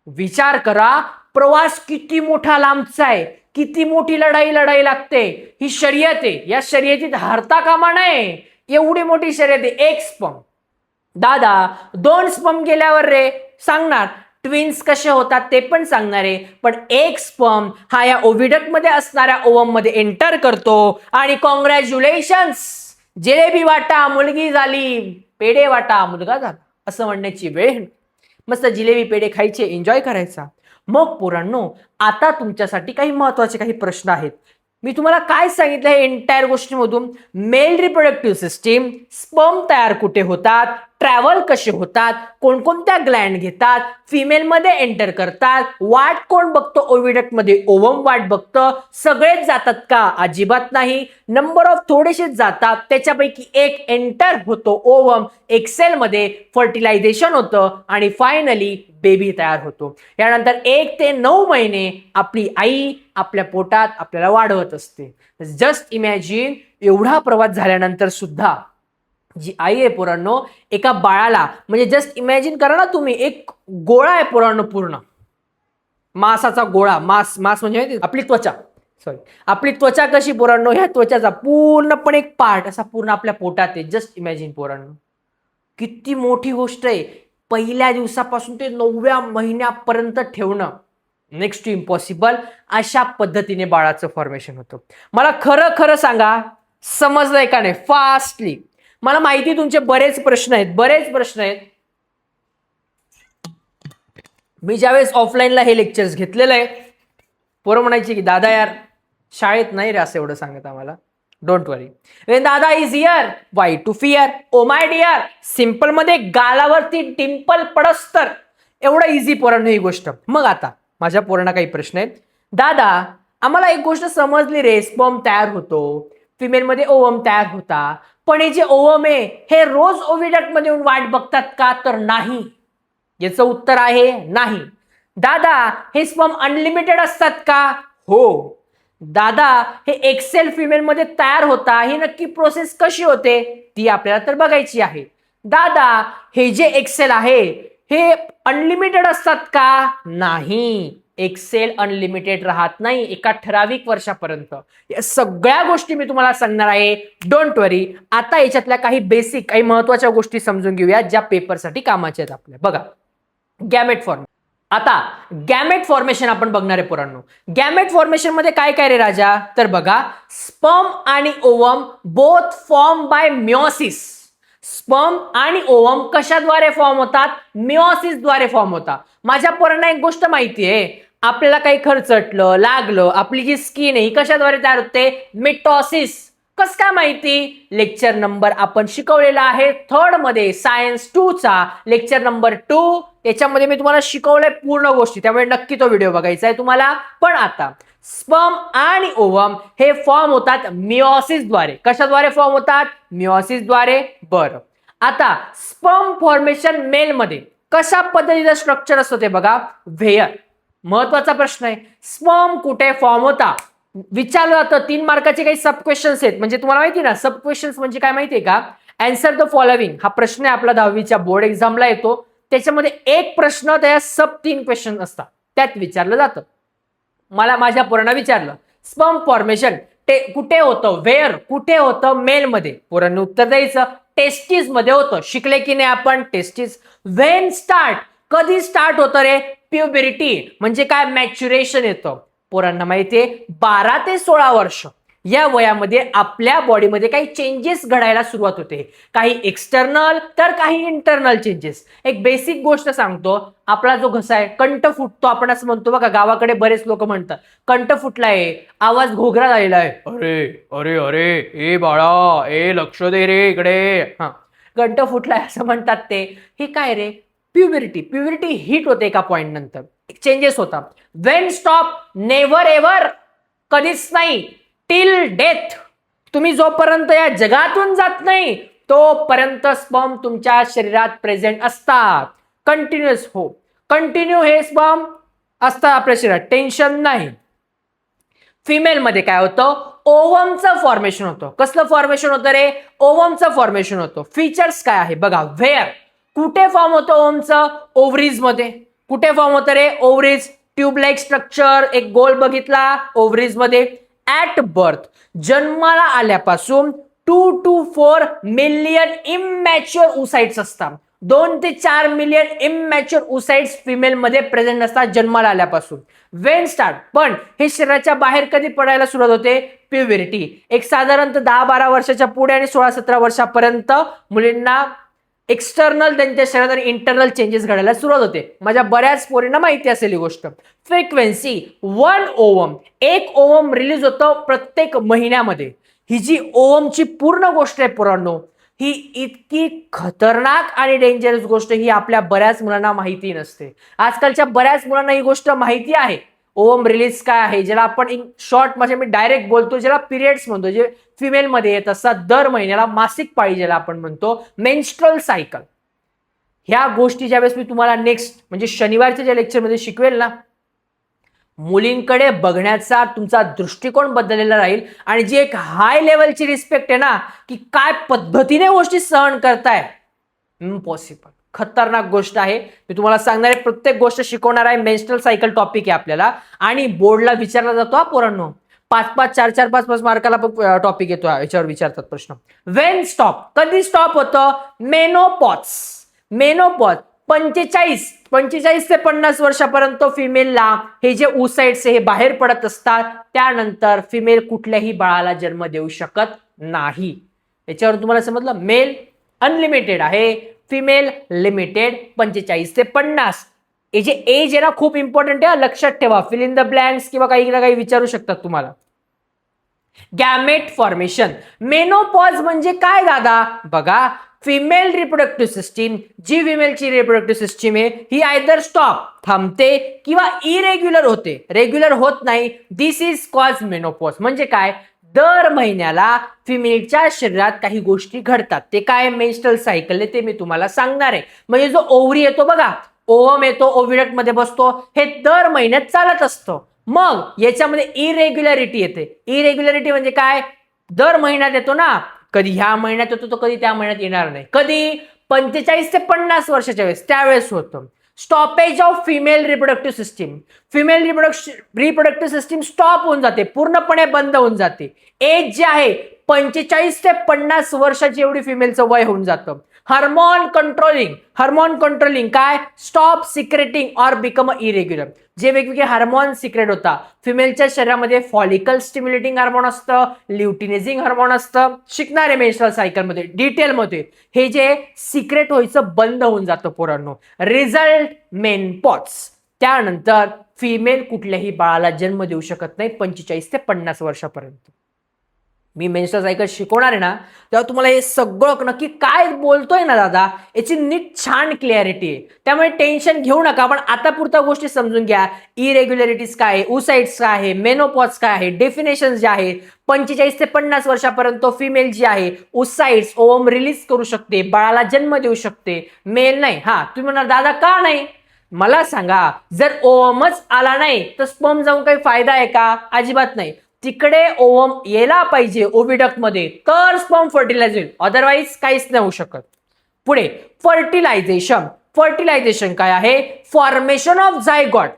विचार करा, प्रवास किती मोठा लांबचा आहे, किती मोठी लढाई लागते. ही शर्यत आहे, या शर्यतीत हारता कामा नये. एवढी मोठी शर्यत आहे. एक स्पर्म. दादा, 2 स्पर्म गेल्यावर रे सांगणार ट्विन्स कसे होतात ते पण सांगणार आहे. पण एक स्पर्म हा या ओव्हिडक्ट मध्ये असणाऱ्या ओवम मध्ये एंटर करतो, आणि कॉंग्रॅच्युलेशन्स, जिलेबी वाटा मुलगी झाली, पेढे वाटा मुलगा झाला, असं म्हणण्याची वेळ. मस्त जिलेबी पेढे खायचे, एन्जॉय करायचा. मग पोरांनो, आता तुमच्यासाठी काही महत्वाचे काही प्रश्न आहेत. मी तुम्हाला काय सांगितलं हे एंटायर गोष्टीमधून? मेल रिप्रोडक्टिव्ह सिस्टीम, स्पर्म तयार कुठे होतात, ट्रॅव्हल कसे होतात, कोणकोणत्या ग्लँड घेतात, फिमेल मध्ये एंटर करतात, वाट कोण बघतो? ओव्हिडक्ट मध्ये ओवम वाट बघतं. सगळेच जातात का? अजिबात नाही. नंबर ऑफ थोडेसेच जातात, त्याच्यापैकी एक एंटर होतो ओवम एक्सेल मध्ये, फर्टिलायझेशन होतं, आणि फायनली बेबी तयार होतो. यानंतर 1 ते 9 महिने आपली आई आपल्या पोटात आपल्याला वाढवत असते. जस्ट इमॅजिन, एवढा प्रवास झाल्यानंतर सुद्धा जी आई आहे पोरांनो, एका बाळाला, म्हणजे जस्ट इमॅजिन करा ना तुम्ही, एक गोळा आहे पोरांनो, पूर्ण मांसाचा गोळा. मांस म्हणजे आपली त्वचा, सॉरी, आपली त्वचा कशी पोरांनो, ह्या त्वचाचा पूर्णपणे एक पार्ट असा पूर्ण आपल्या पोटात आहे. जस्ट इमॅजिन पोरांनो, किती मोठी गोष्ट आहे. पहिल्या दिवसापासून ते 9व्या महिन्यापर्यंत ठेवणं नेक्स्ट टू इम्पॉसिबल. अशा पद्धतीने बाळाचं फॉर्मेशन होतं. मला खरं खरं सांगा, समजलंय का नाही? फास्टली. मला माहिती तुमचे बरेच प्रश्न आहेत. मी ज्यावेळेस ऑफलाईनला हे लेक्चर्स घेतलेलं आहे, पोरं म्हणायची की दादा यार शाळेत नाही रे असं एवढं सांगत आम्हाला. Don't worry, when dada is here why to fear. Oh my dear, simple मध्ये गालावरती डिंपल पडस तर. एवढं इझी पोरांनो ही गोष्ट. मग आता माझ्या पोरांना काही प्रश्न आहेत. दादा आम्हाला एक गोष्ट समजली रे, स्पर्म तयार होतो, फिमेलमध्ये ओवम तयार होता, पण हे जे ओवम आहे हे रोज ओव्हिडक्ट मध्ये येऊन वाट बघतात का? तर नाही. याचं उत्तर आहे नाही. दादा हे स्पर्म अनलिमिटेड असतात का? हो. दादा हे एक्सेल फिमेल मध्ये तयार होता, ही नक्की प्रोसेस कशी होते ती आपल्याला तर बघायची आहे. दादा हे जे एक्सेल आहे हे अनलिमिटेड असतात का? नाही. एक्सेल अनलिमिटेड राहत नाही एका ठराविक वर्षापर्यंत. या सगळ्या गोष्टी मी तुम्हाला सांगणार आहे. डोंट वरी. आता याच्यातल्या काही बेसिक काही महत्वाच्या गोष्टी समजून घेऊया ज्या पेपरसाठी कामाच्या आहेत आपल्या. बघा, गॅमेट फॉर्मेशन. आता गॅमेट फॉर्मेशन आपण बघणार आहे पोरांनो. गॅमेट फॉर्मेशन मध्ये काय काय रे राजा? तर बघा, स्पर्म आणि ovum both form by meiosis. Sperm आणि ओवम कशाद्वारे फॉर्म होतात? मिओसिस द्वारे फॉर्म होतात. माझ्या पोरांना एक गोष्ट माहिती आहे, आपल्याला काही खरचटलं लागलं, आपली जी स्किन आहे ही कशाद्वारे तयार होते? मिटॉसिस. कस काय माहिती? लेक्चर नंबर आपण शिकवलेला आहे 3rd मध्ये, सायन्स 2 चा लेक्चर नंबर 2. त्याच्यामध्ये मी तुम्हाला शिकवलंय पूर्ण गोष्टी, त्यामुळे नक्की तो व्हिडिओ बघायचा आहे तुम्हाला. पण आता स्पर्म आणि ओवम हे फॉर्म होतात मिओसिस द्वारे. कशाद्वारे फॉर्म होतात? मिओसिस द्वारे. बरं, आता स्पर्म फॉर्मेशन मेल मध्ये कशा पद्धतीचं स्ट्रक्चर असतं ते बघा. व्हेअर. महत्वाचा प्रश्न आहे, स्पर्म कुठे फॉर्म होता विचारलं जातं. 3 मार्काचे काही सब क्वेश्चन्स आहेत. म्हणजे तुम्हाला माहिती ना सब क्वेश्चन्स म्हणजे काय माहितीये का? आन्सर द फॉलोइंग हा प्रश्न आहे आपला 10वीच्या बोर्ड एक्झामला येतो. त्याच्यामध्ये एक प्रश्न त्या सब 3 क्वेश्चन असतात, त्यात विचारलं जातं. मला माझ्या पोरांना विचारलं स्पर्म फॉर्मेशन कुठे होतं? व्हेअर कुठे होतं? मेल मध्ये. पोरांनी उत्तर द्यायचं टेस्टिस मध्ये होतं. शिकले की नाही आपण? टेस्टिस. व्हेन स्टार्ट, कधी स्टार्ट होतं रे? प्युबरिटी म्हणजे काय? मॅच्युरेशन येतं. पोरांना माहितीये 12 ते 16 वर्ष या वयामध्ये आपल्या बॉडीमध्ये काही चेंजेस घडायला सुरुवात होते. काही एक्सटर्नल तर काही इंटरनल चेंजेस. एक बेसिक गोष्ट सांगतो, आपला जो घसा आहे कंठ फुटतो आपण असं म्हणतो बघा. गावाकडे बरेच लोक म्हणतात कंठ फुटलाय, आवाज घोगरा झालेला आहे. अरे अरे अरे ए बाळा, ए लक्ष दे रे इकडे. हा, कंठ फुटलाय असं म्हणतात ते. हे काय रे? प्युबरिटी. प्युबरिटी हिट होते एका पॉइंट नंतर, चेंजेस होतात. When stop? नेव्हर एव्हर, कधीच नाही. टिल डेथ, तुम्ही जोपर्यंत या जगातून जात नाही तोपर्यंत स्पर्म तुमच्या शरीरात प्रेझेंट असतात. कंटिन्युअस हो, कंटिन्यू हे स्पर्म असतात आपल्या शरीरात, टेन्शन नाही. फिमेल मध्ये काय होतं? ओवमचं फॉर्मेशन होतं. कसलं फॉर्मेशन होतं रे? ओवमचं फॉर्मेशन होतं. फीचर्स काय आहे बघा. व्हेअर कुठे फॉर्म होतं ओवमचं? ओव्हरीज मध्ये. कुठे फॉर्म होतं रे? ओव्हरीज. ट्यूब लाईक स्ट्रक्चर एक गोल बघितला ओव्हरीज मध्ये. ऍट बर्थ, जन्माला आल्यापासून 2 to 4 मिलियन इमॅच्युअर ओसाइट्स असतात. 2 ते 4 मिलियन इमॅच्युअर ओसाइट्स फिमेल मध्ये प्रेझेंट असतात जन्माला आल्यापासून. वेन स्टार्ट, पण हे शरीराच्या बाहेर कधी पडायला सुरुवात होते? प्युबरिटी. एक साधारणतः 10-12 वर्षाच्या पुढे आणि 16-17 वर्षापर्यंत मुलींना एक्सटर्नल त्यांच्या शरीरात आणि इंटरनल चेंजेस घडायला सुरुवात होते. माझ्या बऱ्याच पोरींना माहिती असेल ही गोष्ट. फ्रिक्वेन्सी 1 ओवम, एक ओवम रिलीज होतं प्रत्येक महिन्यामध्ये. ही जी ओवमची पूर्ण गोष्ट आहे पोरांनो, ही इतकी खतरनाक आणि डेंजरस गोष्ट ही आपल्या बऱ्याच मुलांना माहिती नसते. आजकालच्या बऱ्याच मुलांना ही गोष्ट माहिती आहे. ओवम रिलीज काय आहे, ज्याला आपण इन शॉर्ट मध्ये मी डायरेक्ट बोलतो, ज्याला पिरियड्स म्हणतो, जे फिमेल मध्ये येत असतात दर महिन्याला, मासिक पाळी ज्याला आपण म्हणतो, मेन्स्ट्रुअल सायकल. ह्या गोष्टी ज्यावेळेस मी तुम्हाला नेक्स्ट म्हणजे शनिवारच्या ज्या लेक्चरमध्ये शिकवेल ना, मुलींकडे बघण्याचा तुमचा दृष्टिकोन बदललेला राहील. आणि जी एक हाय लेवलची रिस्पेक्ट आहे ना, की काय पद्धतीने गोष्टी सहन करताय, इम्पॉसिबल. खतरनाक गोष्ट आहे. मी तुम्हाला सांगणार आहे, प्रत्येक गोष्ट शिकवणार आहे. मेन्स्ट्रुअल सायकल टॉपिक आहे आपल्याला आणि बोर्डला विचारला जातो हा पोरांनो. 5-5, 4-4, 5-5 मार्काला टॉपिक येतो, याच्यावर विचारतात प्रश्न. व्हेन स्टॉप, कधी स्टॉप होतं? मेनोपॉज. मेनोपॉज 45 ते 50 वर्षापर्यंत फिमेलला हे जे ओसाइट्स हे बाहेर पडत असतात. त्यानंतर फिमेल कुठल्याही बाळाला जन्म देऊ शकत नाही. याच्यावर तुम्हाला समजलं, मेल अनलिमिटेड आहे, फिमेल लिमिटेड 45 ते 50. हे जे एज आहे ना खूप इम्पॉर्टंट आहे, लक्षात ठेवा. फिल इन द ब्लँक्स किंवा काही ना काही विचारू शकतात तुम्हाला. Gamete formation. मेनोपॉज म्हणजे काय दादा? बघा, फिमेल रिप्रोडक्टिव्ह सिस्टीम, जी फिमेलची रिप्रोडक्टिव्ह सिस्टीम आहे ही आयदर स्टॉप थांबते किंवा इरेग्युलर होते, रेग्युलर होत नाही. दिस इज कॉज मेनोपॉज. म्हणजे काय? दर महिन्याला फिमेलच्या शरीरात काही गोष्टी घडतात. ते काय? मेन्स्ट्रुअल सायकल आहे, ते मी तुम्हाला सांगणार आहे. म्हणजे जो ओव्हरी येतो बघा, ओव्हम येतो, ओव्हिडक्ट मध्ये बसतो, हे दर महिन्यात चालत असतं. मग याच्यामध्ये इरेग्युलरिटी येते. इरेग्युलरिटी म्हणजे काय? दर महिन्यात येतो ना, कधी ह्या महिन्यात येतो तर कधी त्या महिन्यात येणार नाही. कधी 45 ते 50 वर्षाच्या वेळेस त्यावेळेस होतं. Stoppage of female reproductive system. Female reproductive system stop होऊन जाते, पूर्णपणे बंद होऊन जाते. एज जे आहे 45 ते 50 वर्षाची एवढी फिमेलचं वय होऊन जातं. हार्मोन कंट्रोलिंग काय? Stop secreting or become irregular. जे वेगवेगळे हार्मोन सिक्रेट होता फिमेलच्या शरीरामध्ये, फॉलिकल स्टिम्युलेटिंग हार्मोन असतं, ल्युटिनेझिंग हार्मोन असतं. शिकणार आहे मेन्स्ट्रुअल सायकलमध्ये डिटेलमध्ये. हे जे सिक्रेट व्हायचं बंद होऊन जातं पोरांनो. रिझल्ट मेनपॉज. त्यानंतर फिमेल कुठल्याही बाळाला जन्म देऊ शकत नाही 45 ते 50 वर्षापर्यंत. मी मेन्स्ट्रुअल सायकल शिकवणार आहे ना, तेव्हा तुम्हाला हे सगळं नक्की काय बोलतोय ना दादा याची नीट छान क्लॅरिटी आहे. त्यामुळे टेन्शन घेऊ नका. पण आता पुरता गोष्टी समजून घ्या. इरेग्युलरिटीज काय आहे, ओसाइट्स काय आहे, मेनोपॉज काय आहे, डेफिनेशन जे आहे. 45 ते 50 वर्षापर्यंत फिमेल जी आहे ओसाइट्स ओव्हम रिलीज करू शकते, बाळाला जन्म देऊ शकते, मेल नाही. हा, तुम्ही म्हणणार दादा का नाही? मला सांगा, जर ओव्हमच आला नाही तर स्पर्म जाऊन काही फायदा आहे का? अजिबात नाही. तिकडे ओव्हम यायला पाहिजे ओव्हिडक्ट मध्ये, तर स्पर्म फर्टिलाइज होईल, अदरवाईज काहीच नाही होऊ शकत. पुढे फर्टिलायझेशन काय आहे? Formation of zygote.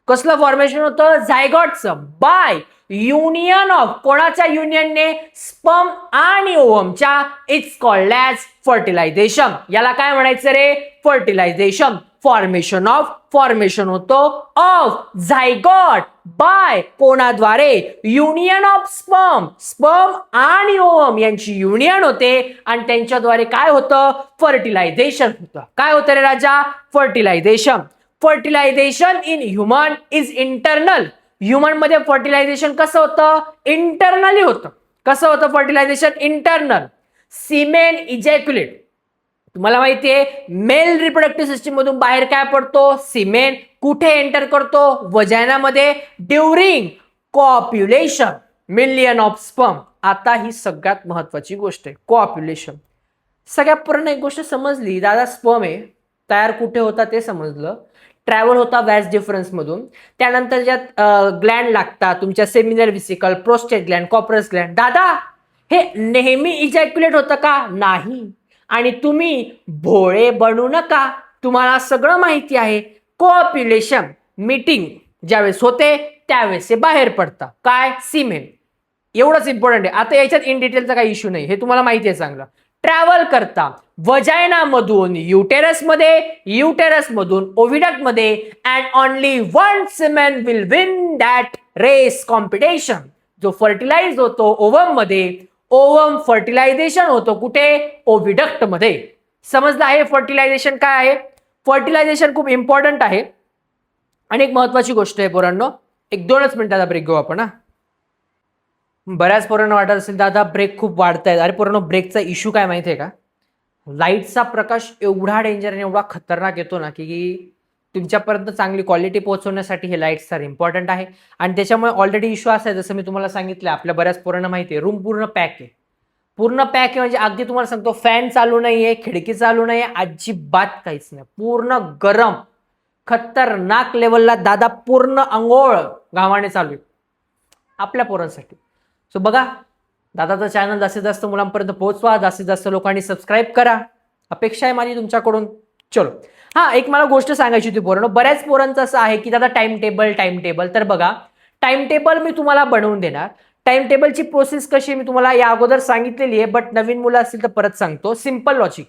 कसलं फॉर्मेशन होतं? झायगॉटचं. बाय युनियन ऑफ, कोणाच्या युनियनने? स्पर्म आणि ओव्हमच्या. It's called as fertilisation. याला काय म्हणायचं रे? फर्टिलायझेशन. फॉर्मेशन होतो ऑफ झायगॉट बाय, कोणाद्वारे? युनियन ऑफ स्पर्म आणि ओव्हम यांची युनियन होते आणि त्यांच्याद्वारे काय होतं? फर्टिलायझेशन होतं. काय होतं रे राजा? Fertilisation. Fertilisation in human is internal. Human मध्ये फर्टिलायझेशन कसं होतं? इंटरनली होतं. कसं होतं फर्टिलायझेशन? इंटरनल. सिमेन इजॅक्युलेट. तुम्हाला माहितीये मेल रिप्रोडक्टिव्ह सिस्टीम मधून बाहेर काय पडतो? सिमेन. कुठे एंटर करतो? वजायनामध्ये. During copulation million of sperm. आता ही सगळ्यात महत्वाची गोष्ट आहे, कॉप्युलेशन. सगळ्यात पूर्ण एक गोष्ट समजली दादा, स्पर्म आहे तयार कुठे होता ते समजलं. ट्रॅव्हल होता व्हॅज डिफरन्स मधून. त्यानंतर ज्यात ग्लँड लागतात तुमच्या seminal vesicle, prostate gland, Cowper's gland. दादा हे नेहमी इजॅक्युलेट होतं का? नाही. आणि तुम्ही भोळे बनू नका, तुम्हाला सगळं माहिती आहे. कोऑप्युलेशन मीटिंग ज्यावेळेस होते त्यावेळेस हे बाहेर पडतं. काय? सिमेन. एवढंच इम्पॉर्टंट आहे. आता याच्यात इन डिटेलचा काही इश्यू नाही, हे तुम्हाला माहिती आहे चांगलं. ट्रॅव्हल करता वजायनामधून युटेरसमध्ये, युटेरसमधून ओव्हिडक्टमध्ये, and only one semen will win that race competition. जो फर्टिलाइज होतो ओव्हम मध्ये, ओव्हम फर्टिलायझेशन होतो कुठे? ओव्हिडक्ट मध्ये. समजलं आहे फर्टिलायझेशन काय आहे? फर्टिलायझेशन खूप इम्पॉर्टंट आहे. आणि एक महत्वाची गोष्ट आहे पोरांनो, एक 2च मिनिटाचा ब्रेक घेऊ आपण. बऱ्याच पोरांना वाटत असेल दादा ब्रेक खूप वाढतायत. अरे पोरांनो, ब्रेकचा इश्यू काय माहिती आहे का? लाईटचा प्रकाश एवढा डेंजर आणि एवढा खतरनाक येतो ना की तुमच्यापर्यंत चांगली क्वालिटी पोहोचवण्यासाठी हे लाईट्स तर इम्पॉर्टंट आहे. आणि त्याच्यामुळे ऑलरेडी इश्यू असा आहे, जसं मी तुम्हाला सांगितलं, आपल्या बऱ्याच पोरांना माहिती आहे रूम पूर्ण पॅक आहे. पूर्ण पॅक आहे म्हणजे अगदी तुम्हाला सांगतो, फॅन चालू नाहीये, खिडकी चालू नाहीये, अजिबात काहीच नाही. पूर्ण गरम, खतरनाक लेवलला दादा, पूर्ण अंघोळ घामाने चालू आहे आपल्या पोरांसाठी. सो बघा, दादाचं चॅनल जास्तीत जास्त मुलांपर्यंत पोहोचवा, जास्तीत जास्त लोकांनी सबस्क्राईब करा, अपेक्षा आहे माझी तुमच्याकडून. चलो, हा एक मला गोष्ट सांगायची होती पोरांनो. बऱ्याच पोरांचं असं आहे की दादा टाइम टेबल. तर बघा, टाइम टेबल मी तुम्हाला बनवून देणार. टाइम टेबलची प्रोसेस कशी मी तुम्हाला या अगोदर सांगितलेली आहे, बट नवीन मुलं असतील तर परत सांगतो. Simple logic.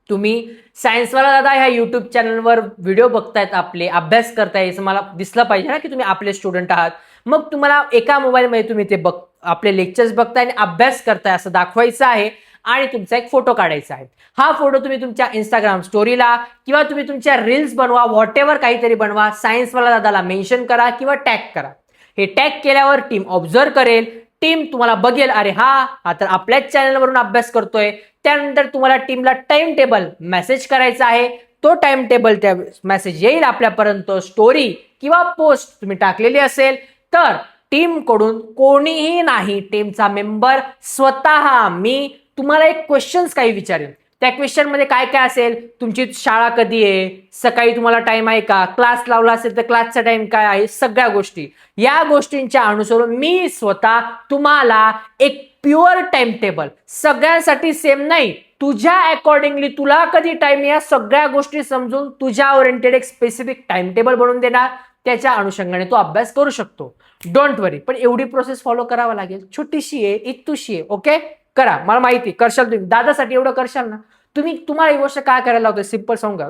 तुम्ही सायन्सवाला दादा ह्या युट्यूब चॅनलवर व्हिडिओ बघतायत, आपले अभ्यास करताय, असं मला दिसलं पाहिजे ना की तुम्ही आपले स्टुडंट आहात. मग तुम्हाला एका मोबाईलमध्ये तुम्ही ते आपले लेक्चर्स बघताय आणि अभ्यास करताय असं दाखवायचं आहे आणि तुमचा एक फोटो काढायचा आहे. हा फोटो तुम्ही तुमच्या इंस्टाग्राम स्टोरीला किंवा तुम्ही तुमच्या रील्स बनवा, व्हॉटएव्हर काहीतरी बनवा, सायन्सवाला दादाला मेन्शन करा किंवा टॅग करा. हे टॅग केल्यावर टीम ऑब्झर्व करेल, टीम तुम्हाला बघेल, अरे हा तर आपल्याच चॅनलवरून अभ्यास करतोय. त्यानंतर तुम्हाला टीमला टाइम टेबल मेसेज करायचा आहे. तो टाइम टेबल त्या मेसेज येईल आपल्यापर्यंत, स्टोरी किंवा पोस्ट तुम्ही टाकलेली असेल तर टीम कडून कोणीही नाही, टीमचा मेंबर स्वतः मी तुम्हाला एक क्वेश्चन्स काही विचारेल. त्या क्वेश्चन मध्ये काय काय असेल, तुमची शाळा कधी आहे, सकाळी तुम्हाला टाइम आहे का, क्लास लावला असेल तर क्लासचा टाइम काय आहे, सगळ्या गोष्टी, या गोष्टींच्या अनुसरून मी स्वतः तुम्हाला एक प्युअर टाइम टेबल, सगळ्यांसाठी सेम नाही, तुझ्या अकॉर्डिंगली तुला कधी टाइम, या सगळ्या गोष्टी समजून तुझ्या ओरिएंटेड एक स्पेसिफिक टाइम टेबल बनवून देणार. त्याच्या अनुषंगाने तो अभ्यास करू शकतो. डोंट वरी, पण एवढी प्रोसेस फॉलो करावा लागेल, छोटीशी आहे, इतुशी आहे. ओके, करा, मला माहिती करशाल तुम्ही, दादासाठी एवढं करशाल ना तुम्ही. तुम्हाला ही गोष्ट काय करायला लावतोय, सिंपल सांगा.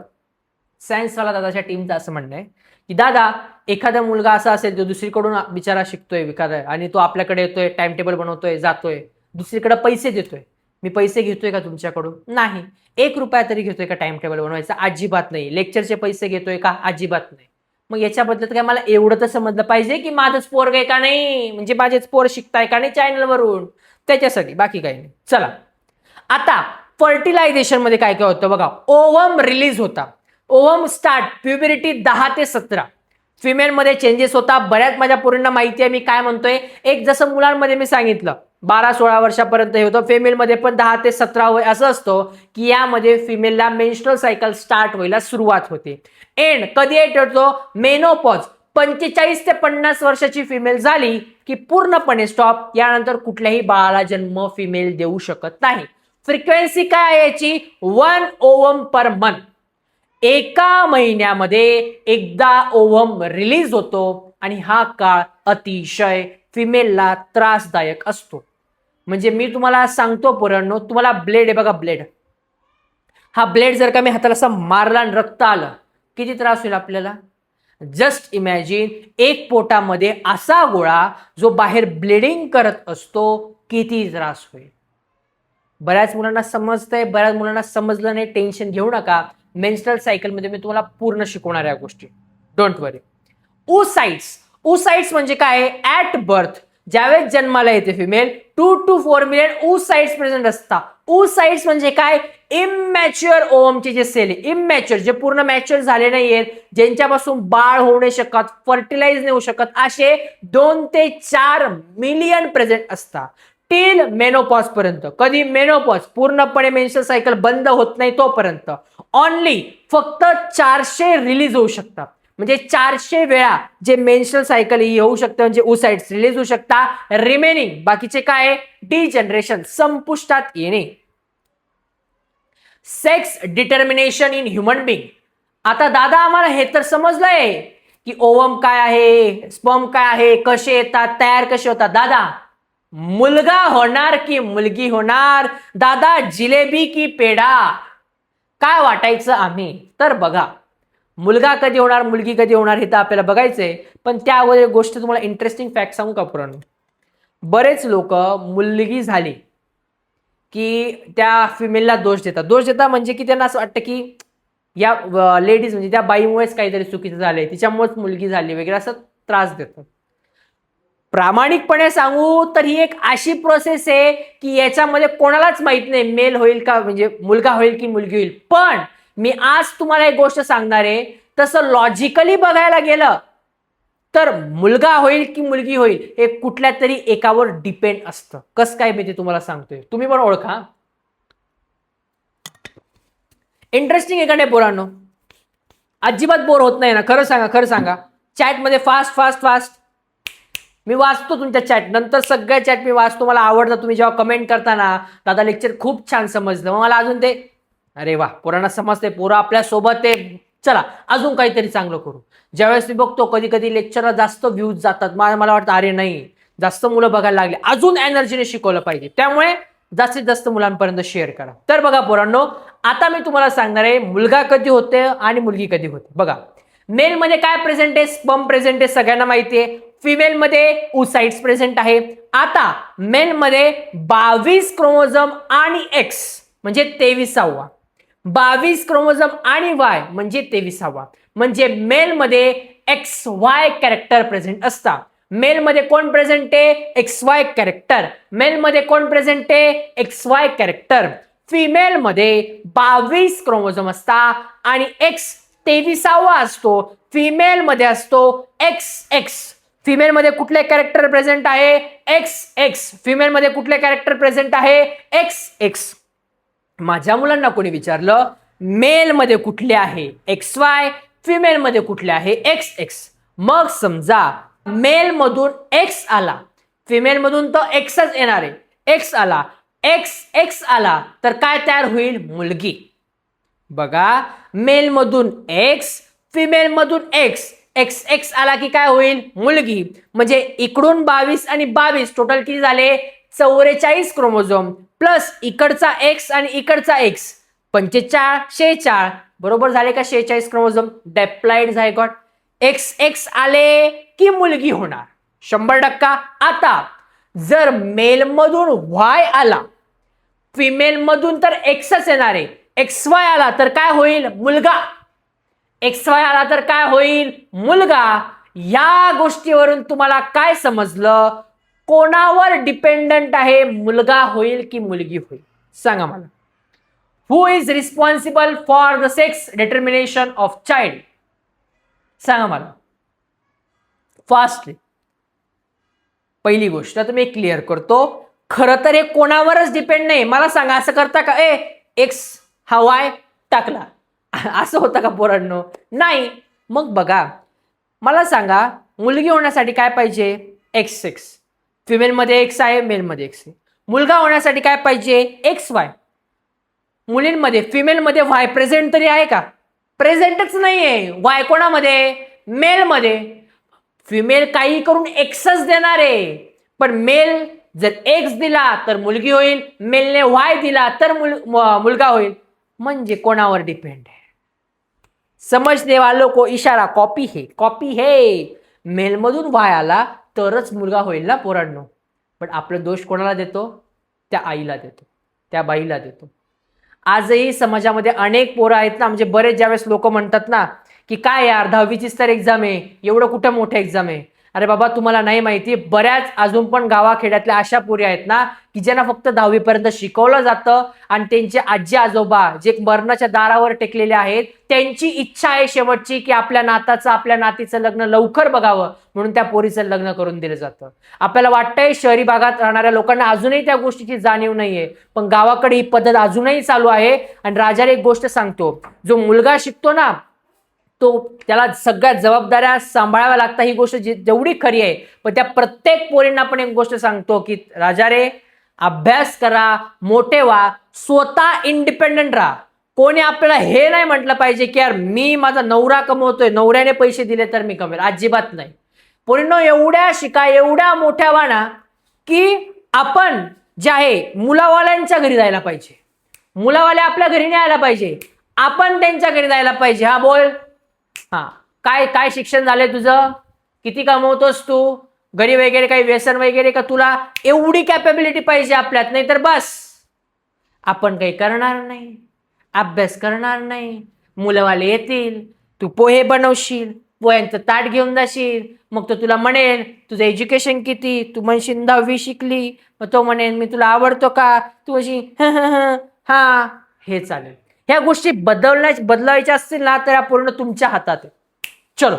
सायन्सवाला दादाच्या टीमचं असं म्हणणं आहे की दादा, एखादा मुलगा असा असेल जो दुसरीकडून बिचारा शिकतोय विकाय आणि तो आपल्याकडे येतोय, टाइम टेबल बनवतोय, जातोय, दुसरीकडे पैसे देतोय. मी पैसे घेतोय का तुमच्याकडून? नाही. 1 रुपया तरी घेतोय का टाइम टेबल बनवायचा? अजिबात नाही. लेक्चरचे पैसे घेतोय का? अजिबात नाही. मग याच्याबद्दल काय मला एवढं तर समजलं पाहिजे की माझंच पोरग आहे का नाही, म्हणजे माझेच पोर शिकताय का नाही चॅनलवरून, त्याच्यासाठी, बाकी काही नाही. चला, आता फर्टिलायझेशन मध्ये काय काय होतं बघा. ओव्हम रिलीज होता, ओव्हम स्टार्ट, प्युबरिटी 10 ते 17, फिमेल मध्ये चेंजेस होता. बऱ्याच माझ्या पोरींना माहिती आहे मी काय म्हणतोय. एक जसं मुलांमध्ये मी सांगितलं 12-16 वर्षापर्यंत हे होतं, फिमेलमध्ये पण 10 ते 17 वय असं असतं की यामध्ये फिमेलला मेन्स्ट्रुअल सायकल स्टार्ट व्हायला सुरुवात होते. एंड कधी येतो? मेनोपॉज. 45 ते 50 वर्षाची फिमेल झाली की पूर्णपणे स्टॉप. यानंतर कुठल्याही बाळाला जन्म फिमेल देऊ शकत नाही. फ्रिक्वेन्सी काय आहे याची? 1 ओव्हम पर मंथ. एका महिन्यामध्ये एकदा ओव्हम रिलीज होतो आणि हा काळ अतिशय फिमेलला त्रासदायक असतो. म्हणजे मी तुम्हाला सांगतो पोरांनो, तुम्हाला ब्लेड आहे बघा, ब्लेड, हा ब्लेड जर का मी हाताला असा मारला आणि रक्त आलं, किती त्रास होईल आपल्याला? जस्ट इमॅजिन, एक पोटामध्ये असा गोळा जो बाहेर ब्लिडिंग करत असतो, किती त्रास होईल. बऱ्याच मुलांना समजतंय, बऱ्याच मुलांना समजलं नाही, टेन्शन घेऊ नका. मेन्स्ट्रुअल सायकल मध्ये मी तुम्हाला पूर्ण शिकवणार या गोष्टी, डोंट वरी. oocytes, oocytes म्हणजे काय? ऍट बर्थ, ज्यावेळेस जन्माला येते female, 2 to 4 million oocytes present असतात. oocytes म्हणजे काय? इमॅच्युअर ओव्हमचे जे सेल, इमॅच्युअर, जे पूर्ण मॅच्युअर झाले नाहीयेत, ज्यांच्यापासून बाळ होऊ नाही शकत, फर्टिलाइज नाही होऊ शकत, असे 2 ते 4 मिलियन प्रेझेंट असतात. टिल मेनोपॉज पर्यंत. कधी? मेनोपॉज, पूर्णपणे मेन्स्ट्रुअल सायकल बंद होत नाही तोपर्यंत. ऑनली फक्त 400 रिलीज होऊ शकतात. म्हणजे 400 वेळा जे मेन्स्ट्रुअल सायकल येऊ शकतं, म्हणजे oocytes रिलीज होऊ शकतात. रिमेनिंग बाकीचे काय? डिजनरेशन, संपुष्टात येणे. Sex determination in human being. आता दादा आम्हाला हे तर समजलंय की ओव्हम काय आहे, स्पर्म काय आहे, कसे येतात, तयार कसे होतात. दादा, मुलगा होणार की मुलगी होणार? दादा, जिलेबी की पेढा? काय वाटायचं आम्ही? तर बघा, मुलगा कधी होणार, मुलगी कधी होणार, हे तर आपल्याला बघायचंय. पण त्या अगोदर एक गोष्ट तुम्हाला इंटरेस्टिंग फॅक्ट सांगू का पुराण? बरेच लोक मुलगी झाली की त्या फिमेलला दोष देतात म्हणजे की त्यांना असं वाटतं की या लेडीज, म्हणजे त्या बाईमुळेच काहीतरी चुकीचं झालंय, तिच्यामुळेच मुलगी झाली वगैरे, असं त्रास देतात. प्रामाणिकपणे सांगू तर ही एक अशी प्रोसेस आहे की याच्यामध्ये कोणालाच माहित नाही मेल होईल का, म्हणजे मुलगा होईल की मुलगी होईल. पण मी आज तुम्हाला एक गोष्ट सांगणार आहे, तसं लॉजिकली बघायला गेलं तर मुलगा होईल की मुलगी होईल हे कुठल्या तरी एकावर डिपेंड असतं. कसं काय मी ते तुम्हाला सांगतोय, तुम्ही पण ओळखा. इंटरेस्टिंग आहे का नाही पोरांनो? अजिबात बोर होत नाही ना? खरं सांगा, खरं सांगा. चॅट मध्ये फास्ट फास्ट फास्ट मी वाचतो तुमच्या चॅट, नंतर सगळ्या चॅट मी वाचतो, मला आवडतं. तुम्ही जेव्हा कमेंट करता ना, दादा लेक्चर खूप छान समजलं, मग मला अजून ते, अरे वा, पोरांना समजते, पोरं आपल्या सोबत आहे, चला अजून काहीतरी चांगलं करू. ज्यावेळेस मी बघतो कधी कधी लेक्चरला जास्त व्ह्यूज जातात, मला वाटतं अरे नाही, जास्त मुलं बघायला लागले, अजून एनर्जीने शिकवलं पाहिजे. त्यामुळे जास्तीत जास्त मुलांपर्यंत शेअर करा. तर बघा पोरांनो, आता मी तुम्हाला सांगणार आहे मुलगा कधी होते आणि मुलगी कधी होते. बघा, मेल मध्ये काय प्रेझेंट आहे, स्पर्म प्रेझेंट आहे, सगळ्यांना माहिती आहे. फिमेल मध्ये oocytes प्रेझेंट आहे. आता मेल मध्ये 22 क्रोमोझोम आणि एक्स म्हणजे 23वा, 22 क्रोमोझोम आणि वाय म्हणजे 23वा, म्हणजे मेल मध्ये XY कॅरेक्टर प्रेझेंट असतात. मेल मध्ये कोण प्रेझेंट आहे, XY कॅरेक्टर. मेल मध्ये कोण प्रेझेंट आहे, XY कॅरेक्टर. फिमेल मध्ये 22 क्रोमोझोम असतात आणि एक्स 23वा असतो. फिमेल मध्ये असतो XX. फिमेल मध्ये कुठले कॅरेक्टर प्रेझेंट आहे, XX. फिमेल मध्ये कुठले कॅरेक्टर प्रेझेंट आहे, XX. माझ्या मुलांना कोणी विचारलं मेल मध्ये कुठले आहे, XY, फिमेल मध्ये कुठले आहे, XX. मग समजा मेल मधून X आला, फिमेल मधून तो Xच येणार आहे. X आला, XX आला तर काय तयार होईल, मुलगी. बघा, मेल मधून X, फिमेल मधून X, XX आला की काय होईल, मुलगी. म्हणजे इकडून 22 आणि 22 टोटल किती झाले, 44 क्रोमोझोम प्लस इकडचा X आणि इकडचा X 45, 46 बरोबर झाले का, 46 क्रोमोझोम डिप्लॉइड झायगॉट. XX आले की मुलगी होणार 100%. आता जर मेल मधून Y आला, फिमेल मधून तर Xच येणार आहे, XY आला तर काय होईल, मुलगा. XY आला तर काय होईल, मुलगा. या गोष्टीवरून तुम्हाला काय समजलं, कोणावर डिपेंडंट आहे, मुलगा होईल की मुलगी होईल, सांगा मला. Who is responsible for the sex determination of child, सांगा मला फास्टली. पहिली गोष्ट तुम्ही क्लिअर करतो, खरं तर हे कोणावरच डिपेंड नाही. मला सांगा, असं करता का, एक्स हा वाय टाकला, असं होतं का पोरांनो, नाही. मग बघा, मला सांगा मुलगी होण्यासाठी काय पाहिजे, XX. फिमेल मध्ये X आहे, मेल मध्ये X आहे. मुलगा होण्यासाठी काय पाहिजे, XY. मुलींमध्ये फिमेल मध्ये Y प्रेझेंट तरी आहे का, प्रेझेंटच नाहीये. Y कोणामध्ये, मेल मध्ये. फिमेल काही करून Xच देणार आहे, पण मेल जर X दिला तर मुलगी होईल, मेलने Y दिला तर मुलगा होईल. म्हणजे कोणावर डिपेंड आहे, समजने वालों को इशारा, कॉपी है. मेल मधून Y आला तरच मुलगा होईल ना पोरांनो. पण आपलं दोष कोणाला देतो, त्या आईला देतो, त्या बाईला देतो. आजही समाजामध्ये अनेक पोरं आहेत ना, म्हणजे बरेच ज्यावेळेस लोक म्हणतात ना की काय यार 10वीचीच तर एक्झाम आहे, एवढं कुठं मोठं एक्झाम आहे. अरे बाबा, तुम्हाला नाही माहिती, बऱ्याच अजून पण गावाखेड्यातल्या अशा पोरी आहेत ना की ज्यांना फक्त 10वी पर्यंत शिकवलं जातं आणि त्यांचे आजी आजोबा जे मरणाच्या दारावर टेकलेले आहेत, त्यांची इच्छा आहे शेवटची की आपल्या नाताचं, आपल्या नातीचं लग्न लवकर बघावं, म्हणून त्या पोरीचं लग्न करून दिलं जातं. आपल्याला वाटतंय शहरी भागात राहणाऱ्या लोकांना अजूनही त्या गोष्टीची जाणीव नाहीये, पण गावाकडे ही पद्धत अजूनही चालू आहे. आणि राजाला एक गोष्ट सांगतो, जो मुलगा शिकतो ना तो त्याला सगळ्या जबाबदाऱ्या सांभाळाव्या लागतात. ही गोष्ट जेवढी खरी आहे, पण त्या प्रत्येक पोरींना पण एक गोष्ट सांगतो की राजा रे, अभ्यास करा, मोठे व्हा, स्वतः इंडिपेंडंट राहा. कोणी आपल्याला हे नाही म्हटलं पाहिजे की यार मी माझा नवरा कमवतोय, नवऱ्याने पैसे दिले तर मी कमेल, अजिबात नाही. पोरींनो, एवढ्या शिका, एवढ्या मोठ्या व्हा ना की आपण जे आहे मुलावाल्यांच्या घरी जायला पाहिजे, मुलावाले आपल्या घरी नाही यायला पाहिजे, आपण त्यांच्या घरी जायला पाहिजे. हा बोल, हा काय काय शिक्षण झालंय तुझं, किती कमवतोस तू, घरी वगैरे काही व्यसन वगैरे का, तुला एवढी कॅपेबिलिटी पाहिजे आपल्यात. नाही तर बस आपण काही करणार नाही, अभ्यास करणार नाही, मुलंवाले येतील, तू पोहे बनवशील, पोह्यांचं ताट घेऊन जाशील, मग तो तुला म्हणेल तुझं एज्युकेशन किती, तू म्हणशील 10वी शिकली, मग तो म्हणेल मी तुला आवडतो का, तू अशी हा, हे चालेल. ह्या गोष्टी बदलायच्या असतील ना तर या पूर्ण तुमच्या हातात आहे. चलो,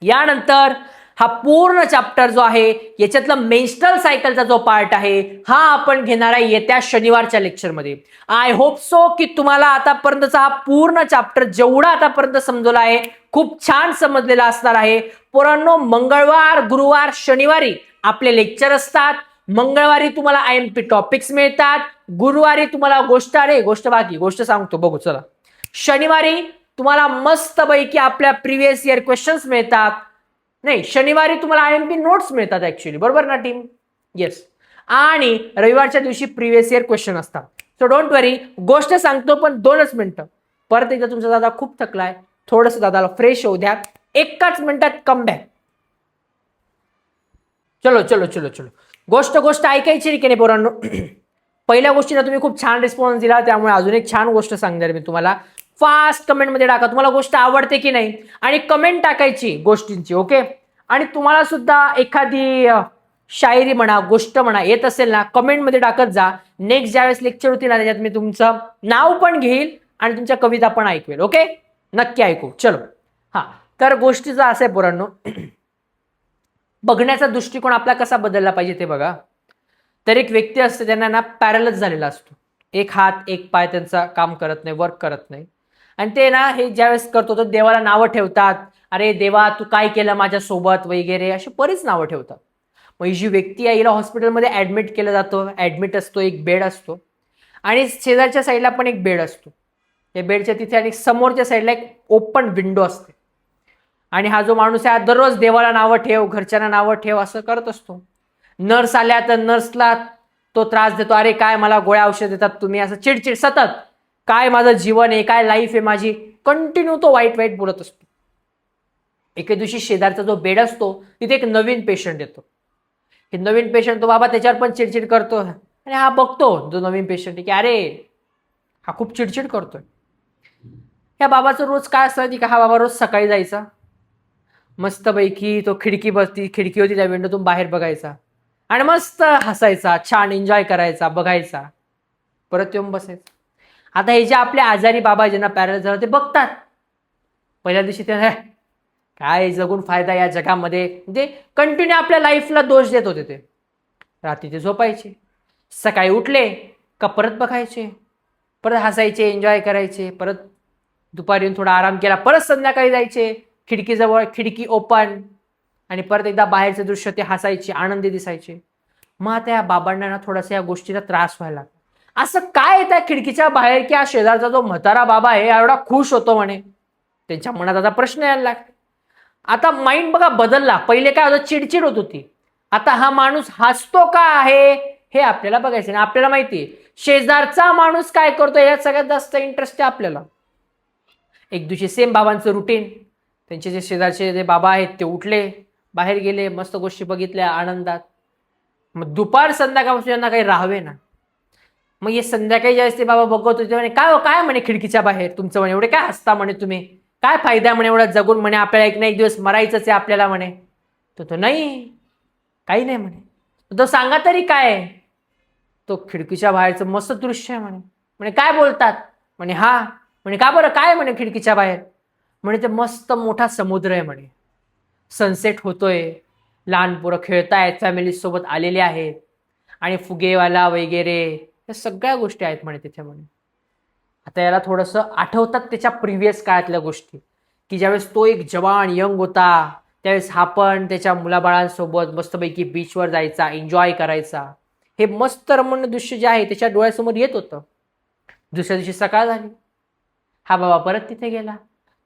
यानंतर हा पूर्ण चॅप्टर जो आहे याच्यातला मेन्स्ट्रल सायकलचा जो पार्ट आहे हा आपण घेणार आहे येत्या शनिवारच्या लेक्चरमध्ये. आय होप सो की तुम्हाला आतापर्यंतचा हा पूर्ण चॅप्टर जेवढा आतापर्यंत समजला आहे खूप छान समजलेला असणार आहे. पोरांनो, मंगळवार, गुरुवार, शनिवारी आपले लेक्चर असतात. मंगळवारी तुम्हाला IMP टॉपिक्स मिळतात, गुरुवारी तुम्हाला गोष्ट सांगतो बघू चला. शनिवारी तुम्हाला मस्तपैकी आपल्या प्रिव्हियस इयर क्वेश्चन्स मिळतात. नाही, शनिवारी तुम्हाला IMP नोट्स मिळतात ऍक्च्युअली, बरोबर ना टीम? येस. आणि रविवारच्या दिवशी प्रिव्हियस इयर क्वेश्चन असतात. सो डोंट वरी, गोष्ट सांगतो पण 2च मिनिटं. परत एकदा तुमचा दादा खूप थकलाय, थोडंसं दादाला फ्रेश होऊ द्या, एकाच मिनिटात कम बॅक. चलो चलो चलो चलो, गोष्ट ऐकायची की नाही पोरांनो? पहिल्या गोष्टीला तुम्ही खूप छान रिस्पॉन्स दिला, त्यामुळे अजून एक छान गोष्ट सांगणार मी तुम्हाला. फास्ट कमेंटमध्ये टाका तुम्हाला गोष्ट आवडते की नाही, आणि कमेंट टाकायची गोष्टींची. ओके, आणि तुम्हाला सुद्धा एखादी शायरी म्हणा, गोष्ट म्हणा येत असेल ना, कमेंटमध्ये टाकत जा. नेक्स्ट ज्यावेळेस लेक्चर होतील ना, त्याच्यात मी तुमचं नाव पण घेईल आणि तुमच्या कविता पण ऐकवेल. ओके, नक्की ऐकू. चलो, हा, तर गोष्टीचं असं आहे पोरांनो, बघण्याचा दृष्टिकोन आपला कसा बदलला पाहिजे ते बघा. तर एक व्यक्ती असते, त्यांना ना पॅरलाइज झालेला असतो, एक हात एक पाय त्यांचा काम करत नाही, वर्क करत नाही, आणि ते ना हे ज्यावेळेस करतो तर देवाला नावं ठेवतात, अरे देवा तू काय केलं माझ्यासोबत वगैरे, अशी बरीच नावं ठेवतात. मग ही जी व्यक्ती आहे हिला हॉस्पिटलमध्ये ऍडमिट केलं जातं. ऍडमिट असतो, एक बेड असतो, आणि शेजारच्या साईडला पण एक बेड असतो. त्या बेडच्या तिथे आणि समोरच्या साईडला एक ओपन विंडो असते. आणि हा जो माणूस आहे दररोज देवाला नावं ठेव, घरच्यांना नावं ठेव असं करत असतो. नर्स आल्या तर नर्सला तो त्रास देतो, अरे काय मला गोळ्या औषध देतात तुम्ही, असं चिडचिड सतत, काय माझं जीवन आहे, काय लाईफ आहे माझी, कंटिन्यू तो वाईट वाईट बोलत असतो. एके दिवशी शेजारचा जो बेड असतो तिथे एक नवीन पेशंट येतो. हे नवीन पेशंट तो बाबा त्याच्यावर पण चिडचिड करतो, आणि हा बघतो जो नवीन पेशंट आहे की अरे हा खूप चिडचिड करतोय. ह्या बाबाचं रोज काय असतं की हा बाबा रोज सकाळी जायचा, मस्तपैकी तो खिडकी होती त्या विंडोतून बाहेर बघायचा, आणि मस्त हसायचा, छान एन्जॉय करायचा, बघायचा, परत येऊन बसायचा. आता हे जे आपले आजारी बाबा ज्यांना पॅरालाइज झालं ते बघतात. पहिल्या दिवशी ते काय जगून फायदा या जगामध्ये, म्हणजे कंटिन्यू आपल्या लाईफला दोष देत होते. ते रात्री ते झोपायचे, सकाळी उठले का परत बघायचे, परत हसायचे, एन्जॉय करायचे, परत दुपारी येऊन थोडा आराम केला, परत संध्याकाळी जायचे खिडकीजवळ, खिडकी ओपन, आणि परत एकदा बाहेरचं दृश्य, ते हसायचे, आनंदी दिसायचे. मग आता या बाबांना ना थोडासा या गोष्टीचा त्रास व्हायला, असं काय त्या खिडकीच्या बाहेर की हा शेजारचा जो म्हातारा बाबा आहे एवढा खुश होतो म्हणे. त्यांच्या मनात आता प्रश्न यायला लागले. आता माइंड बघा बदलला. पहिले काय होतं, चिडचिड होत होती, आता हा माणूस हसतो का आहे हे आपल्याला बघायचं. आणि आपल्याला माहितीये शेजारचा माणूस काय करतो यात सगळ्यात जास्त इंटरेस्ट आहे आपल्याला. एक दिवशी सेम बाबांचं रुटीन, त्यांचे जे शेजारचे जे बाबा आहेत ते उठले, बाहेर गेले, मस्त गोष्टी बघितल्या आनंदात. मग दुपार संध्याकाळपासून यांना काही राहावे ना. मग हे संध्याकाळी ज्यावेळेस ते बाबा बघत होते, म्हणे काय काय म्हणे खिडकीच्या बाहेर तुमचं, म्हणे एवढे काय हसता म्हणे तुम्ही, काय फायदा म्हणे एवढा जगून, म्हणे आपल्याला एक ना एक दिवस मरायचंच आहे आपल्याला म्हणे. तो नाही, काही नाही म्हणे. तो सांगा तरी काय, तो खिडकीच्या बाहेरचं मस्त दृश्य आहे म्हणे. म्हणे काय बोलतात, म्हणे हा, म्हणे का बरं काय म्हणे खिडकीच्या बाहेर, म्हणे ते मस्त मोठा समुद्र आहे म्हणे, सनसेट होतोय, लहान पोरं खेळतायत, फॅमिली सोबत आलेले आहेत, आणि फुगेवाला वगैरे या सगळ्या गोष्टी आहेत म्हणे तिथे म्हणे. आता याला थोडंसं आठवतात त्याच्या प्रिव्हियस काळातल्या गोष्टी, की ज्यावेळेस तो एक जवान यंग होता, त्यावेळेस हा पण त्याच्या मुलाबाळांसोबत मस्तपैकी बीचवर जायचा, एन्जॉय करायचा. हे मस्त रमणीय दृश्य जे आहे त्याच्या डोळ्यासमोर येत होतं. दुसऱ्या दिवशी सकाळ झाली, हा बाबा परत तिथे गेला.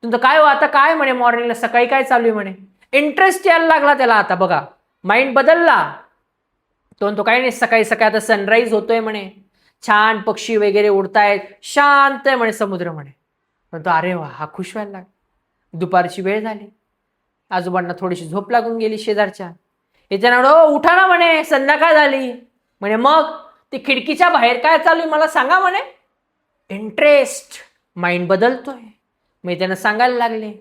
तुमचं काय हो आता काय म्हणे, मॉर्निंगला सकाळी काय चालू आहे म्हणे. इंटरेस्ट यायला लागला त्याला. आता बघा माइंड बदलला. तो म्हणतो काही नाही, सकाळी सकाळी आता सनराईज होतोय म्हणे, छान पक्षी वगैरे उडतायत, शांत आहे म्हणे समुद्र म्हणे. म्हणतो अरे वा, हा खुश व्हायला लागला. दुपारची वेळ झाली, आजोबांना थोडीशी झोप लागून गेली शेजारच्या. याच्यानं उठा ना म्हणे, संध्याकाळ झाली म्हणे. मग ती खिडकीच्या बाहेर काय चालू आहे मला सांगा म्हणे. इंटरेस्ट, माइंड बदलतोय. मग त्यानं सांगायला लागले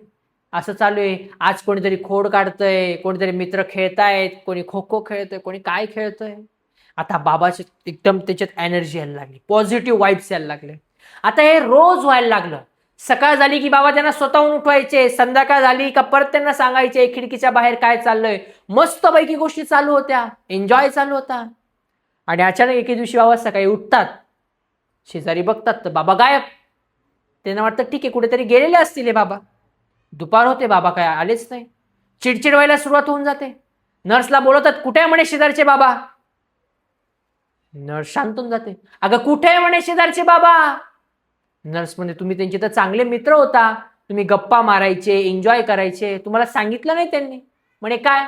असं चालू आहे, आज कोणीतरी खोड काढतंय, कोणीतरी मित्र खेळतायत, कोणी खो खो खेळतोय, कोणी काय खेळतोय. आता बाबाचे एकदम त्याच्यात एनर्जी यायला लागली, पॉझिटिव्ह वाईब्स यायला लागले. आता हे रोज व्हायला लागलं. सकाळ झाली की बाबा त्यांना स्वतःहून उठवायचे, संध्याकाळ झाली का परत त्यांना सांगायचे खिडकीच्या बाहेर काय चाललंय. मस्तपैकी गोष्टी चालू होत्या, एन्जॉय चालू होता. आणि अचानक एके दिवशी बाबा सकाळी उठतात, शेजारी बघतात तर बाबा गायब. त्यांना वाटतं ठीक आहे कुठेतरी गेलेले असतील हे बाबा. दुपार होते, बाबा काय आलेच नाही. चिडचिड व्हायला सुरुवात होऊन जाते. नर्सला बोलवतात, कुठे आहे म्हणे शेजारचे बाबा. नर्स शांत होऊन जाते, अगं कुठे आहे म्हणे शेजारचे बाबा. नर्स म्हणजे तुम्ही त्यांचे तर चांगले मित्र होता, तुम्ही गप्पा मारायचे, एन्जॉय करायचे, तुम्हाला सांगितलं नाही त्यांनी. म्हणे काय,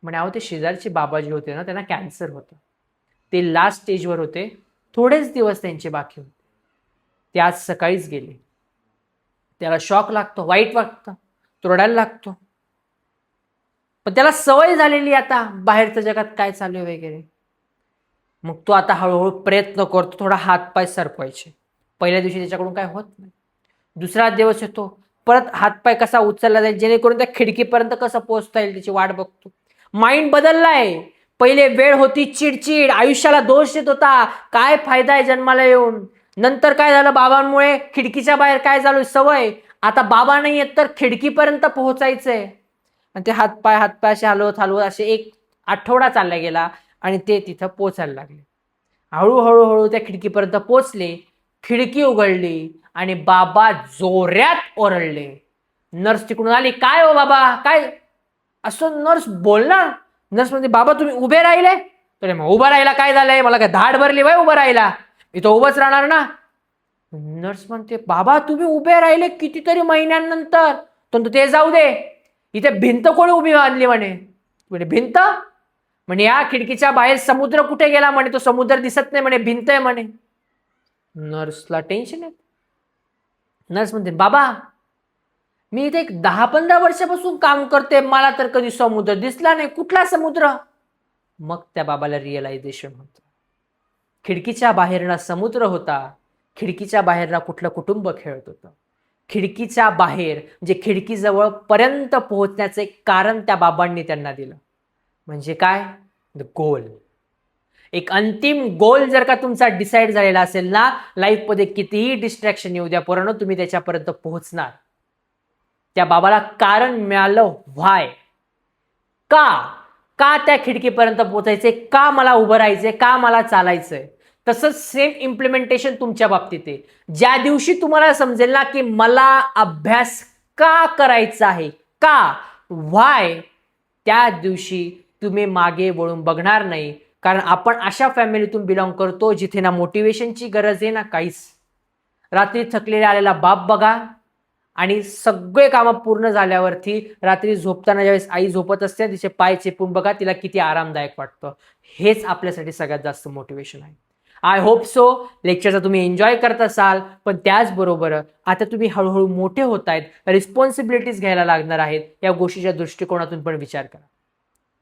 म्हणे अहो ते शेजारचे बाबा जे होते ना त्यांना कॅन्सर होतं, ते लास्ट स्टेजवर होते, थोडेच दिवस त्यांचे बाकी होते. ते आज सकाळीच गेले. त्याला शॉक लागतो, वाईट वाटतं, तो रडायला लागतो. पण त्याला सवय झालेली आता बाहेरच्या जगात काय चालू आहे वगैरे. मग तो आता हळूहळू प्रयत्न करतो थोडा हातपाय सरकवायचे. पहिल्या दिवशी त्याच्याकडून काय होत नाही. दुसरा दिवस येतो, परत हातपाय कसा उचलला जाईल जेणेकरून त्या खिडकीपर्यंत कसं पोहोचता येईल त्याची वाट बघतो. माइंड बदललाय. पहिले वेळ होती चिडचिड, आयुष्याला दोष देत होता, काय फायदा आहे जन्माला येऊन. नंतर काय झालं, बाबांमुळे खिडकीच्या बाहेर काय झालं, सवय. आता बाबा नाही येत तर खिडकीपर्यंत पोहोचायचंय. आणि ते हातपाय असे हलवत हलवत असे एक आठवडा चालला गेला आणि ते तिथं पोचायला लागले. हळूहळू त्या खिडकीपर्यंत पोचले. खिडकी उघडली आणि बाबा जोरात ओरडले. नर्स तिकडून आली, काय हो बाबा काय असं. नर्स बोलणार, नर्स म्हणते बाबा तुम्ही उभे राहिले. तर मग उभं राहिला काय झालंय, मला काय धाड भरली बाय उभं राहिला, मी तो उभंच राहणार ना. नर्स म्हणते बाबा तुम्ही उभे राहिले कितीतरी महिन्यांनंतर. तर ते जाऊ दे, इथे भिंत कोणी उभी बांधली म्हणे. भिंत म्हणे या खिडकीच्या बाहेर समुद्र कुठे गेला म्हणे, तो समुद्र दिसत नाही म्हणे, भिंत आहे म्हणे. नर्सला टेन्शन येत. नर्स म्हणते बाबा मी इथे 10-15 वर्षापासून काम करते, मला तर कधी समुद्र दिसला नाही, कुठला समुद्र. मग त्या बाबाला रिअलायझेशन होतं, खिडकीच्या बाहेर ना समुद्र होता, खिडकीच्या बाहेर ना कुठलं कुटुंब खेळत होतं. खिडकीच्या बाहेर म्हणजे खिडकीजवळ पर्यंत पोहोचण्याचं एक कारण त्या बाबांनी त्यांना दिलं. म्हणजे काय, गोल. एक अंतिम गोल जर का तुमचा डिसाईड झालेला असेल ना, लाईफमध्ये कितीही डिस्ट्रॅक्शन येऊ द्या पोरांनो, तुम्ही त्याच्यापर्यंत पोहोचणार. त्या बाबाला कारण मिळालं, व्हाय, का त्या खिडकीपर्यंत पोहोचायचे, का मला उभं राहायचंय, का मला चालायचंय. तसंच सेम इम्प्लिमेंटेशन तुमच्या बाबतीत आहे. ज्या दिवशी तुम्हाला समजेल ना की मला अभ्यास का करायचा आहे, का, व्हाय, त्या दिवशी तुम्ही मागे वळून बघणार नाही. कारण आपण अशा फॅमिलीतून बिलॉंग करतो जिथे ना मोटिवेशनची गरज आहे ना काहीच. रात्री थकलेला आलेला बाप बघा आणि सगळे कामं पूर्ण झाल्यावरती रात्री झोपताना ज्यावेळेस आई झोपत असते तिचे पाय चेपून बघा तिला किती आरामदायक वाटतं. हेच आपल्यासाठी सगळ्यात जास्त मोटिवेशन आहे. आय होप सो लेक्चरचा तुम्ही एन्जॉय करत असाल. पण त्याचबरोबर आता तुम्ही हळूहळू मोठे होत आहेत, रिस्पॉन्सिबिलिटीज घ्यायला लागणार आहेत, या गोष्टीच्या दृष्टिकोनातून पण विचार करा.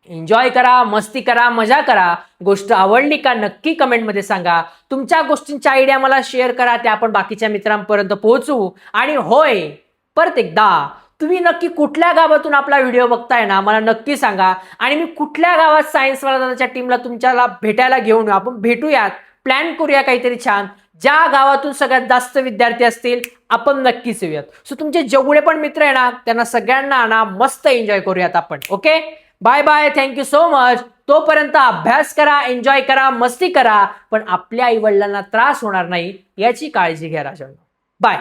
एन्जॉय करा, मस्ती करा, मजा करा. गोष्ट आवडली का नक्की कमेंटमध्ये सांगा. तुमच्या गोष्टींच्या आयडिया मला शेअर करा, त्या आपण बाकीच्या मित्रांपर्यंत पोहोचवू. आणि होय, परत एकदा तुम्ही नक्की कुठल्या गावातून आपला व्हिडिओ बघताय ना, मला नक्की सांगा. आणि मी कुठल्या गावात सायन्स वाला टीमला तुमच्याला भेटायला घेऊन येऊ, आपण भेटूयात, प्लॅन करूया काहीतरी छान. ज्या गावातून सगळ्यात जास्त विद्यार्थी असतील आपण नक्कीच येऊयात. सो तुमचे जेवढे पण मित्र आहे ना त्यांना सगळ्यांना ना मस्त एन्जॉय करूयात आपण. Okay, bye bye, thank you so much. तोपर्यंत अभ्यास करा, एन्जॉय करा, मस्ती करा, पण आपल्या आई वडिलांना त्रास होणार नाही याची काळजी घ्या राजांनो. बाय.